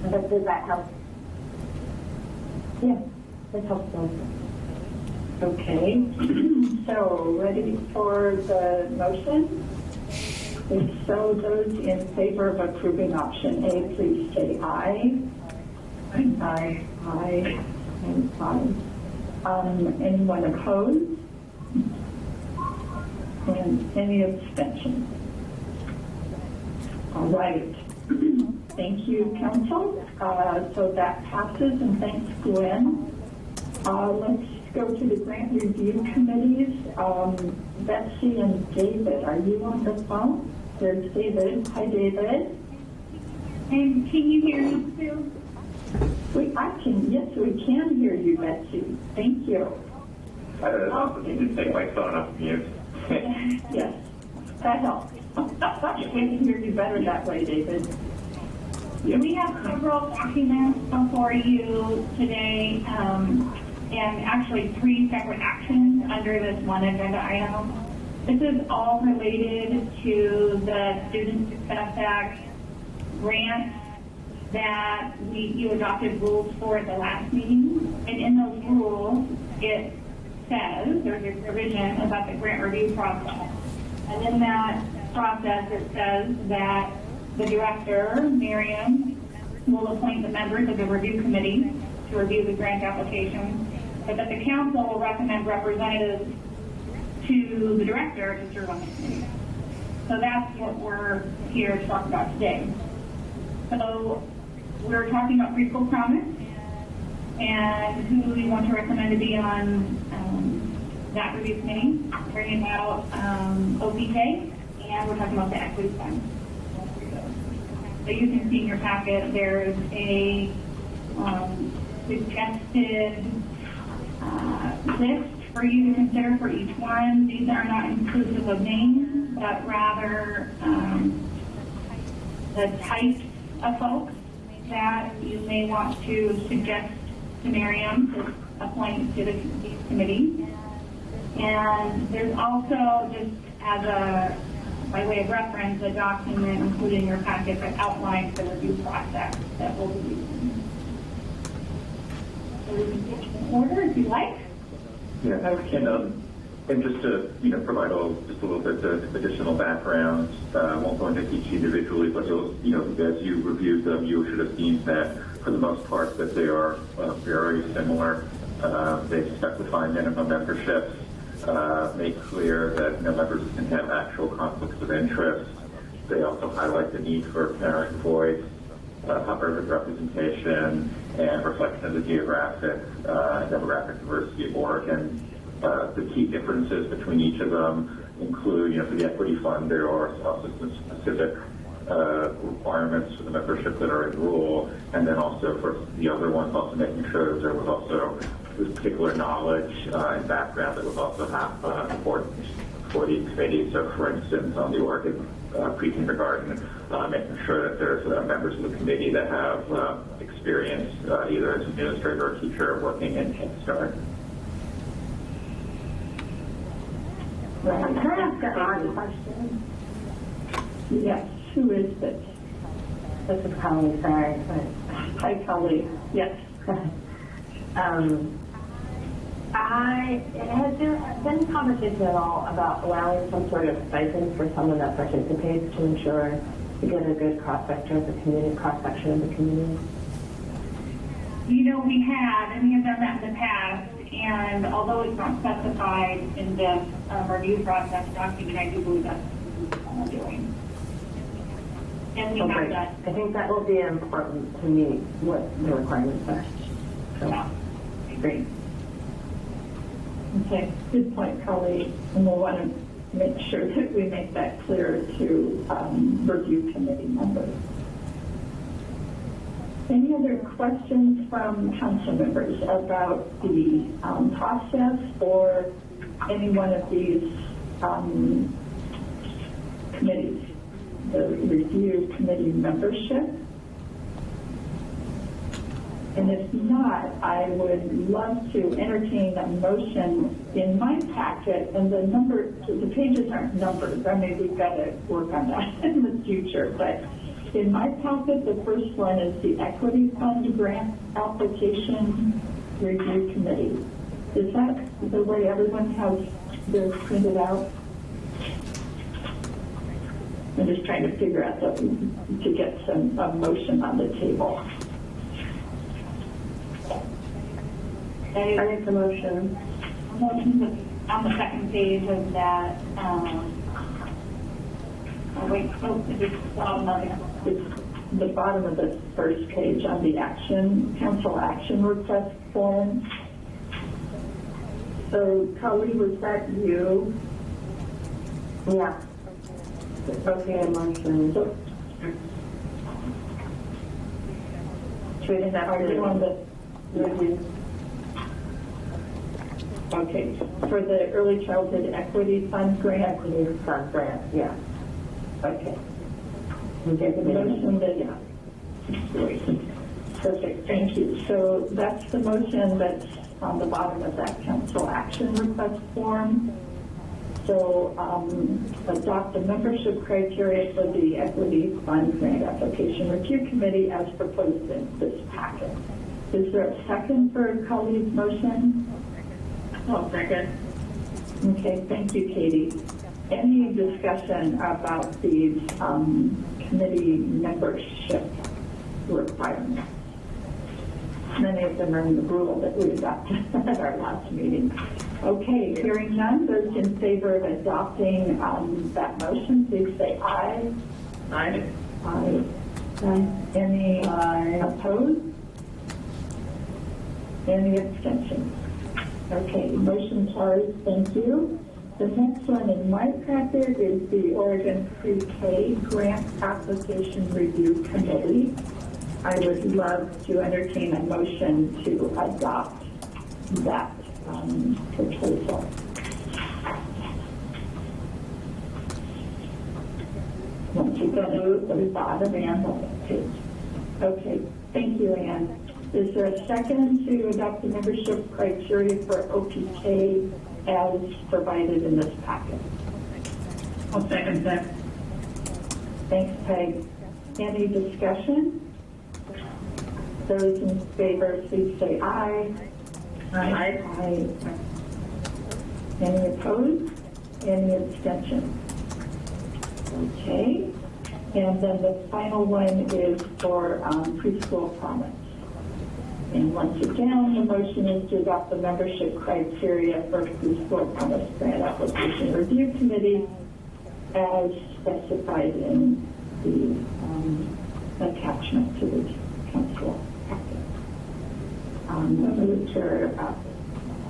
But does that help? Yeah, that helps. Okay, so ready for the motion? If so, those in favor of approving option A, please say aye. Aye. Aye. And aye. Anyone opposed? And any abstentions? All right. Thank you, Council. So that passes, and thanks, Gwen. Let's go to the grant review committees. Betsy and David, are you on the phone? There's David. Hi, David. And can you hear me too? Yes, we can hear you, Betsy. Thank you. You can take my phone off mute. Yes, that helps. I can hear you better that way, David. Yep. We have several documents before you today, and actually 3 separate actions under this one agenda item. This is all related to the Student Success Act grant that you adopted rules for at the last meeting. And in those rules, it says, there's a provision about the grant review process. And in that process, it says that the director, Miriam, will appoint the members of the review committee to review the grant application, but that the council will recommend representatives to the director to serve on the committee. So that's what we're here to talk about today. So we're talking about preschool promise and who we want to recommend to be on that review committee. We're talking about OPK, and we're talking about the equity fund. So you can see in your packet there's a suggested list for you to consider for each one. These are not inclusive of names, but rather the types of folks that you may want to suggest to Miriam to appoint to these committees. And there's also, just as a by way of reference, a document included in your packet that outlines the review process that we'll be using. So we can take in order if you like. Yeah, and just to provide just a little bit of additional background. I won't go into each individually, but as you reviewed them, you should have seen that for the most part that they are very similar. They specify minimum memberships. Make clear that no members can have actual conflicts of interest. They also highlight the need for parent voice, urban representation, and reflection of the geographic and demographic diversity of Oregon. The key differences between each of them include, for the equity fund, there are also some specific requirements for the membership that are in rule, and then also for the other ones, also making sure that there was also this particular knowledge and background that was also important for the committee. So, for instance, on the Oregon pre-kindergarten, making sure that there's members of the committee that have experience either as an administrator or teacher working in Head Start. Can I ask an odd question? Yes, who is this? This is Colleen, sorry. Hi, Colleen. Yes. Has there been conversation at all about allowing some sort of stipend for someone that participates to ensure we get a good cross-section of the community? We have, and we have done that in the past, and although it's not specified in this review process document, I do believe that's what we're doing. And we have that. I think that will be important to meet what the requirements are. So, yeah. Great. Okay, good point, Colleen. And we'll want to make sure that we make that clear to review committee members. Any other questions from council members about the process or any one of these committees, the review committee membership? And if not, I would love to entertain a motion in my packet, and the pages aren't numbered. I mean, we've got to work on that in the future. But in my packet, the first one is the Equity Fund Grant Application Review Committee. Is that the way everyone has theirs printed out? I'm just trying to figure out to get some motion on the table. I make the motion. Motion's on the second page of that. It's the bottom of the first page on the council action request form. So, Kali, was that you? Yeah. Okay, motion. So, are you on the review? Okay, for the Early Childhood Equity Fund Grant? Equity Fund Grant, yeah. Okay. Okay, the motion that, yeah. Great. Perfect, thank you. So that's the motion that's on the bottom of that council action request form. So adopt the membership criteria for the Equity Fund Grant Application Review Committee as proposed in this packet. Is there a second for Kali's motion? I'll second. Okay, thank you, Katie. Any discussion about these committee membership requirements? Many of them are in the rule that we adopted at our last meeting. Okay, hearing none, those in favor of adopting that motion, please say aye. Aye. Aye. Any opposed? Any abstentions? Okay, motion carries. Thank you. The next one in my packet is the Oregon Pre-K Grant Application Review Committee. I would love to entertain a motion to adopt that proposal. Once you go to the bottom and the page. Okay, thank you, Anne. Is there a second to adopt the membership criteria for OPK as provided in this packet? I'll second that. Thanks, Peg. Any discussion? Those in favor, please say aye. Aye. Aye. Any opposed? Any abstention? Okay. And then the final one is for preschool promise. And once again, the motion is to adopt the membership criteria for preschool promise grant application review committee as specified in the attachment to the council packet.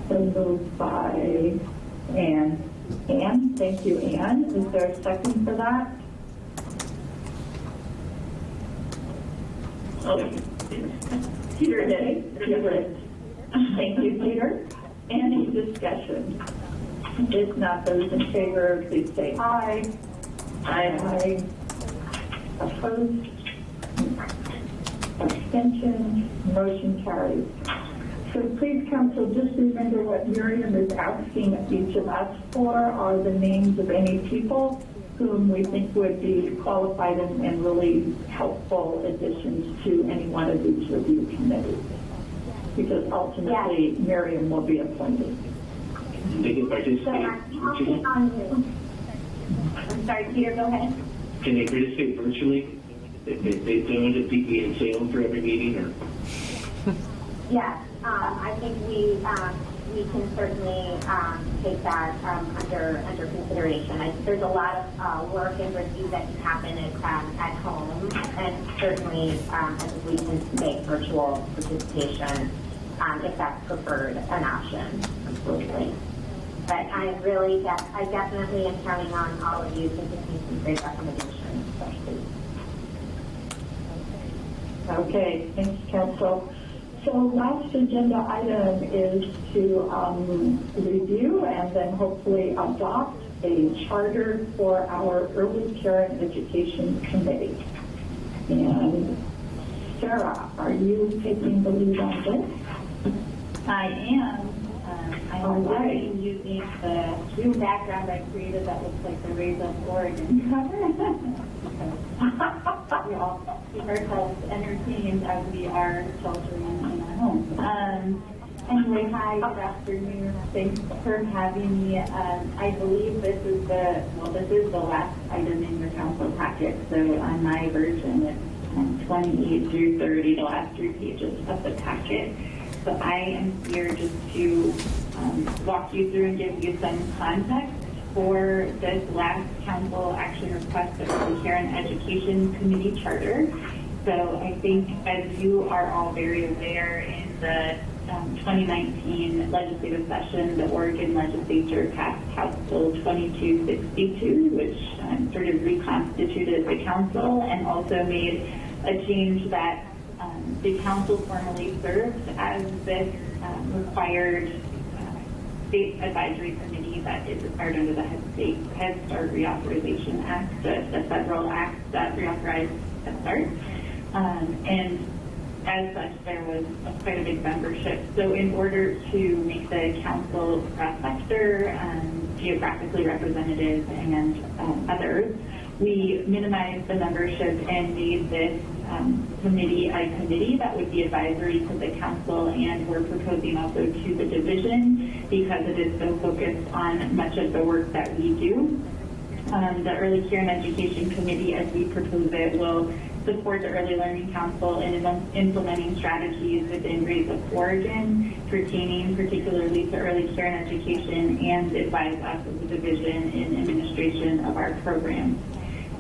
So moved by Anne. Anne, thank you, Anne. Is there a second for that? Peter did. Thank you, Peter. Any discussion? If not, those in favor, please say aye. Aye. Opposed? Abstention? Motion carries. So please, council, just remember what Miriam is asking each of us for are the names of any people whom we think would be qualified and really helpful additions to any one of these review committees. Because ultimately, Miriam will be appointed. They can participate. So I'm counting on you. I'm sorry, Peter, go ahead. Can they participate virtually? They don't have to be in Salem for every meeting, or? Yes, I think we can certainly take that under consideration. There's a lot of work and review that can happen at home, and certainly I think we can make virtual participation if that's preferred an option. Absolutely. But I definitely am counting on all of you to give me some great recommendations, especially. Okay, thanks, council. So last agenda item is to review and then hopefully adopt a charter for our Early Care and Education Committee. And Sarah, are you taking the lead on this? I am. I'm already using the new background I created that looks like the Raise Up Oregon cover. We all keep ourselves entertained as we are sheltering in our homes. Anyway, hi, good afternoon. Thanks for having me. I believe this is the last item in your council packet. So on my version, it's 28 through 30, the last 3 pages of the packet. So I am here just to walk you through and give you some context for this last council action request of the Care and Education Committee Charter. So I think, as you are all very aware, in the 2019 legislative session, the Oregon legislature passed House Bill 2262, which sort of reconstituted the council and also made a change that the council formally served as this required state advisory committee that is required under the Head Start Reauthorization Act, the federal act that reauthorized Head Start. And as such, there was quite a big membership. So in order to make the council cross-sector, geographically representative, and others, we minimized the membership and made this committee a committee that would be advisory to the council, and we're proposing also to the division because it is so focused on much of the work that we do. The Early Care and Education Committee, as we propose it, will support the Early Learning Council in implementing strategies within Raise Up Oregon pertaining particularly to early care and education, and advise us as a division in administration of our programs.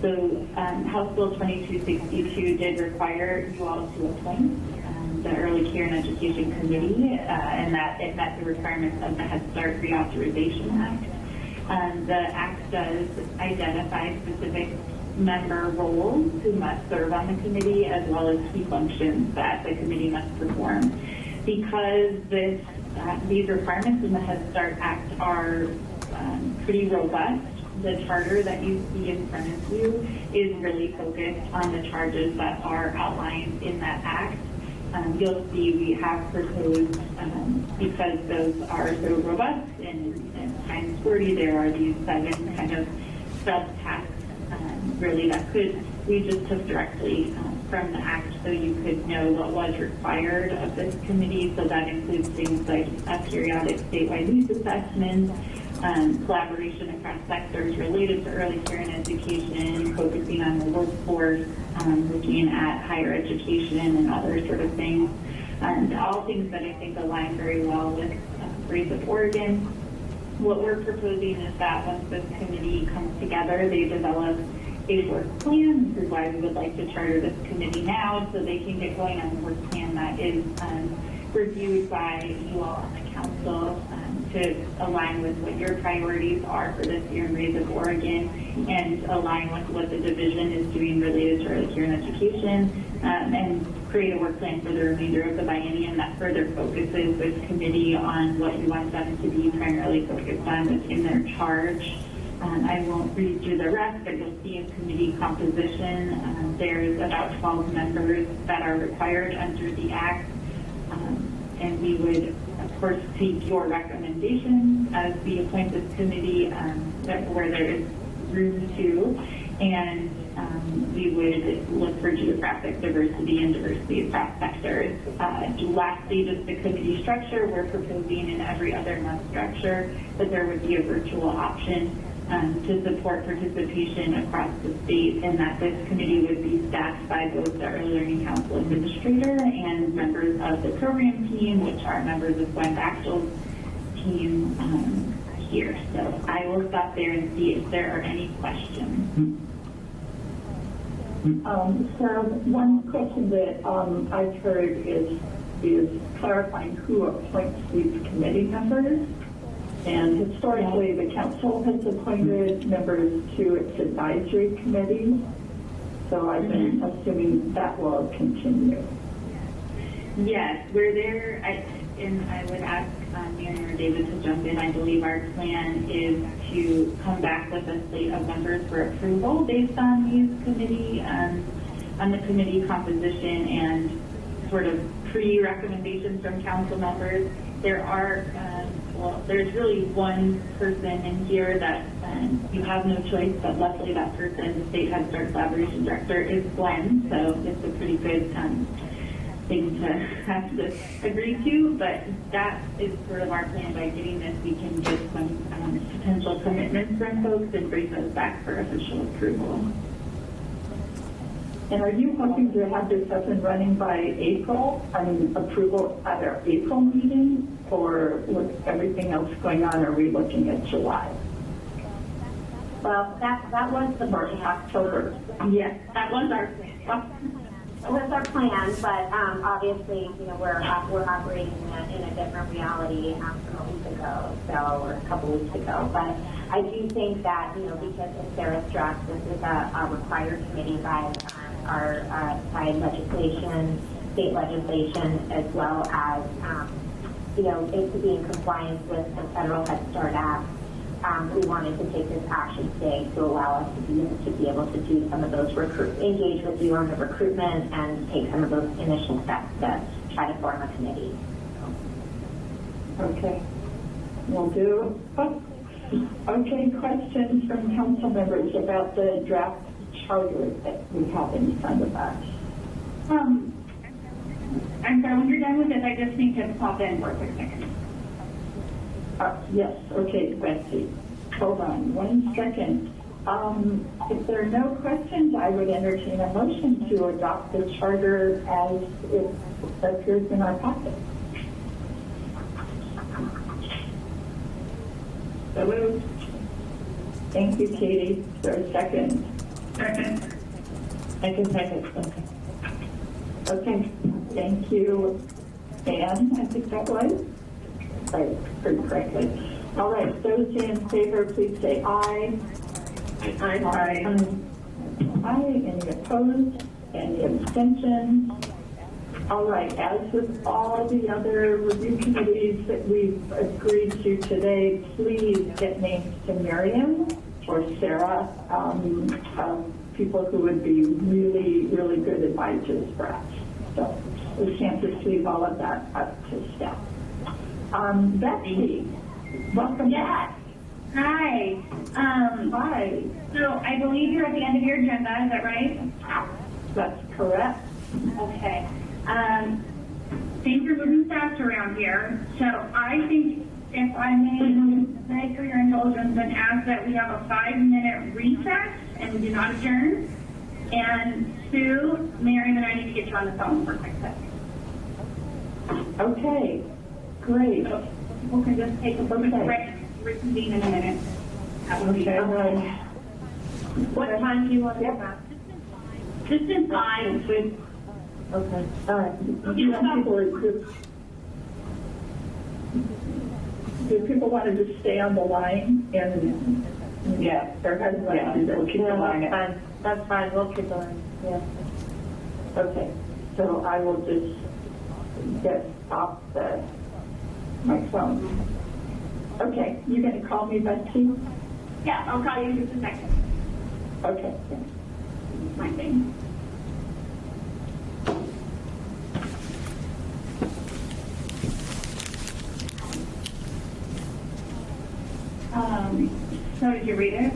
So House Bill 2262 did require you all to appoint the Early Care and Education Committee, and that it met the requirements of the Head Start Reauthorization Act. The Act does identify specific member roles who must serve on the committee, as well as key functions that the committee must perform. Because these requirements in the Head Start Act are pretty robust, the charter that you see in front of you is really focused on the charges that are outlined in that act. You'll see we have proposed, because those are so robust and times 40, there are these 7 kind of sub-tasks really that we just took directly from the act so you could know what was required of this committee. So that includes things like a periodic statewide needs assessment, collaboration across sectors related to early care and education, focusing on the workforce, looking at higher education and other sort of things. And all things that I think align very well with Raise Up Oregon. What we're proposing is that once this committee comes together, they develop a work plan. This is why we would like to charter this committee now, so they can get going on the work plan that is reviewed by you all on the council to align with what your priorities are for this year in Raise Up Oregon, and align with what the division is doing related to early care and education, and create a work plan for the remainder of the biennium that further focuses this committee on what you want them to be primarily focused on within their charge. I won't read through the rest, but you'll see in committee composition, there's about 12 members that are required under the Act. And we would, of course, take your recommendations as we appoint this committee where there is room to, and we would look for geographic diversity and diversity across sectors. Lastly, just the committee structure, we're proposing in every other month structure that there would be a virtual option to support participation across the state, and that this committee would be staffed by both the Early Learning Council administrator and members of the program team, which are members of Gwen Baxtel's team here. So I will stop there and see if there are any questions. So one question that I've heard is clarifying who appoints these committee members. And historically, the council has appointed members to its advisory committees. So I've been assuming that will continue. Yes, we're there, and I would ask Manny or David to jump in. I believe our plan is to come back with a slate of members for approval based on these committee, on the committee composition and sort of pre-recommendations from council members. There are, there's really one person in here that you have no choice, but luckily that person, the State Head Start Collaboration Director, is Glenn, so it's a pretty good thing to have to agree to, but that is sort of our plan. By getting this, we can get some potential commitments from folks and bring those back for official approval. And are you hoping to have this up and running by April? I mean, approval at our April meeting, or with everything else going on, are we looking at July? Well, that was the Or October? Yes, that was our plan. It was our plan, but obviously, we're operating in a different reality from a week ago, or a couple weeks ago. But I do think that, because as Sarah stressed, this is a required committee by our by legislation, state legislation, as well as it to be in compliance with the Federal Head Start Act. We wanted to take this action today to allow us to be able to do some of those engage with you on the recruitment and take some of those initial steps to try to form a committee. Okay, will do. Okay, questions from council members about the draft charter that we have in front of us? I'm sorry, when you're done with this, I just need to pop in for a quick second. Yes, okay, Betsy. Hold on 1 second. If there are no questions, I would entertain a motion to adopt the charter as it appears in our packet. So moved. Thank you, Katie. Is there a second? Second. Second. Okay, thank you. Anne, I think that was? Right, pretty correctly. All right, those in favor, please say aye. Aye. Aye. Any opposed? Any abstentions? All right, as with all the other review committees that we've agreed to today, please get names to Miriam or Sarah, people who would be really, really good advisors for us. So we can't just leave all of that up to staff. Betsy, welcome back. Hi. Hi. So I believe you're at the end of your agenda, is that right? That's correct. Okay. Things are moving fast around here, so I think if I may beg for your indulgence and ask that we have a 5-minute recess and we do not adjourn. And Sue, Miriam, and I need to get you on the phone for a quick second. Okay, great. So people can just take a quick break, reconvene in a minute. Okay. What time do you want to go back? Just in 5. Okay. All right. Do people want to just stay on the line? And yeah, there has we'll keep the line. That's fine. We'll keep going. Yeah. Okay. So I will just get off my phone. Okay. You're going to call me, Betsy? Yeah, I'll call you in just a second. Okay. My thing. So did you read it?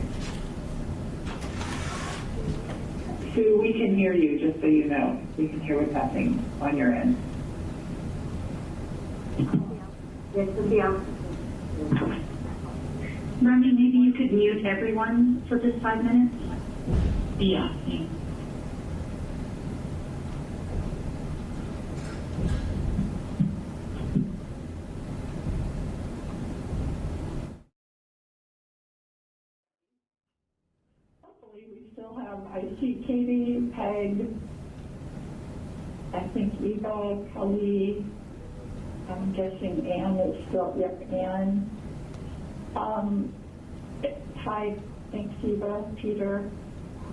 Sue, we can hear you, just so you know. We can hear what's happening on your end. Yes, Cynthia. Remy, maybe you could mute everyone for just 5 minutes? Yeah. We still have, I see Katie, Peg, I think Eva, Kelly, I'm guessing Anne is still, yep, Anne. Hi, thanks Eva, Peter.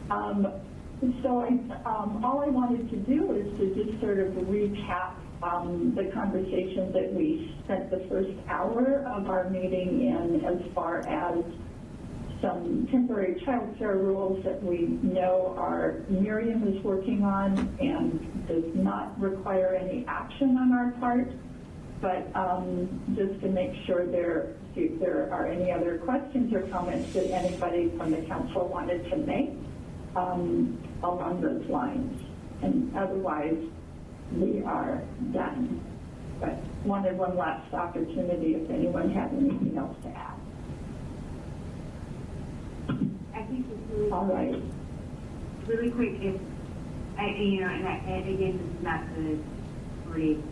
So all I wanted to do is to just sort of recap the conversation that we spent the first hour of our meeting in, as far as some temporary child care rules that we know Miriam is working on and does not require any action on our part. But just to make sure if there are any other questions or comments that anybody from the council wanted to make along those lines. And otherwise, we are done. But wanted one last opportunity if anyone had anything else to add. I think it's really, all right. Really quick, if I gave this message already,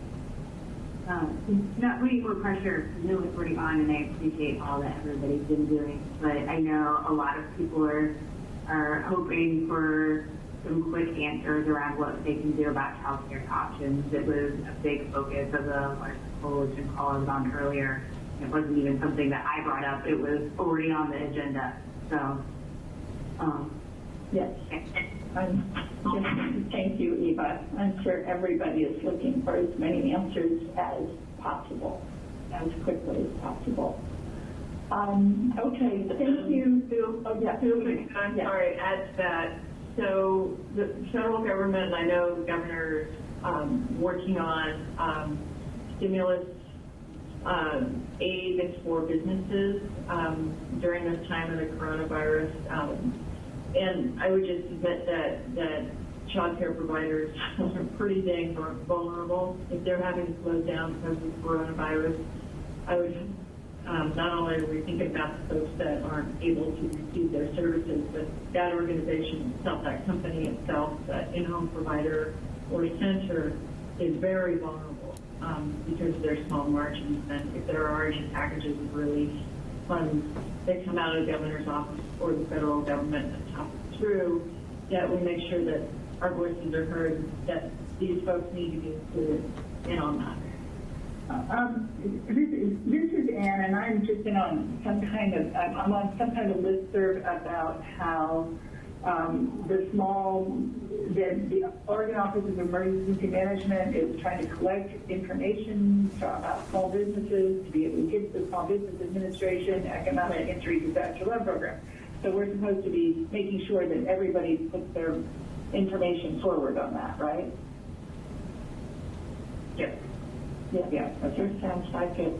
not putting more pressure, I know it's already on, and I appreciate all that everybody's been doing, but I know a lot of people are hoping for some quick answers around what they can do about child care options. It was a big focus of the large coalition call I was on earlier. It wasn't even something that I brought up. It was already on the agenda. So, yes. Thank you, Eva. I'm sure everybody is looking for as many answers as possible, as quickly as possible. Okay, thank you. I'm sorry, add to that. So the federal government, and I know the governor working on stimulus aid for businesses during this time of the coronavirus. And I would just admit that child care providers are pretty dang vulnerable. If they're having to close down because of coronavirus, I would not only are we thinking about the folks that aren't able to receive their services, but that organization itself, that company itself, that in-home provider or center is very vulnerable because of their small margins. And if there are any packages of relief funds that come out of the governor's office or the federal government that top through, that we make sure that our voices are heard, that these folks need to be included in on that. This is Ann, and I'm just on some kind of listserv about how the Oregon Office of Emergency Management is trying to collect information about small businesses to be able to give the Small Business Administration Economic Injury Disaster Loan Program. So we're supposed to be making sure that everybody puts their information forward on that, right? Yes. Yeah, that sure sounds like it.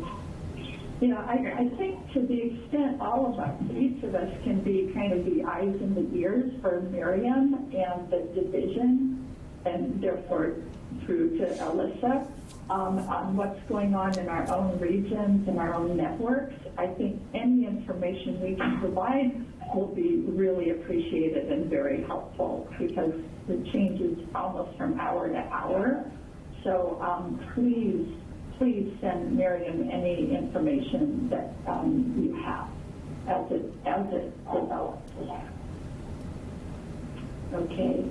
I think to the extent all of us, each of us can be kind of the eyes and the ears for Miriam and the division, and therefore through to Alyssa, on what's going on in our own regions and our own networks. I think any information we can provide will be really appreciated and very helpful because it changes almost from hour to hour. So please send Miriam any information that you have as it develops. Okay.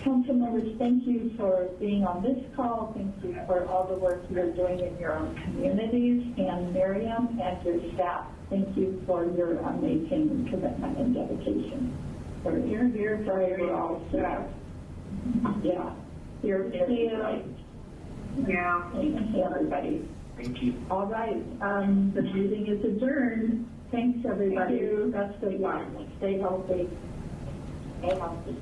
Council members, thank you for being on this call. Thank you for all the work you're doing in your own communities. And Miriam and your staff, thank you for your amazing commitment and dedication. We're here for you all. Yeah. Here for you. Yeah. Thank you, everybody. Thank you. All right. The meeting is adjourned. Thanks, everybody. Best of luck. Stay healthy. Stay healthy.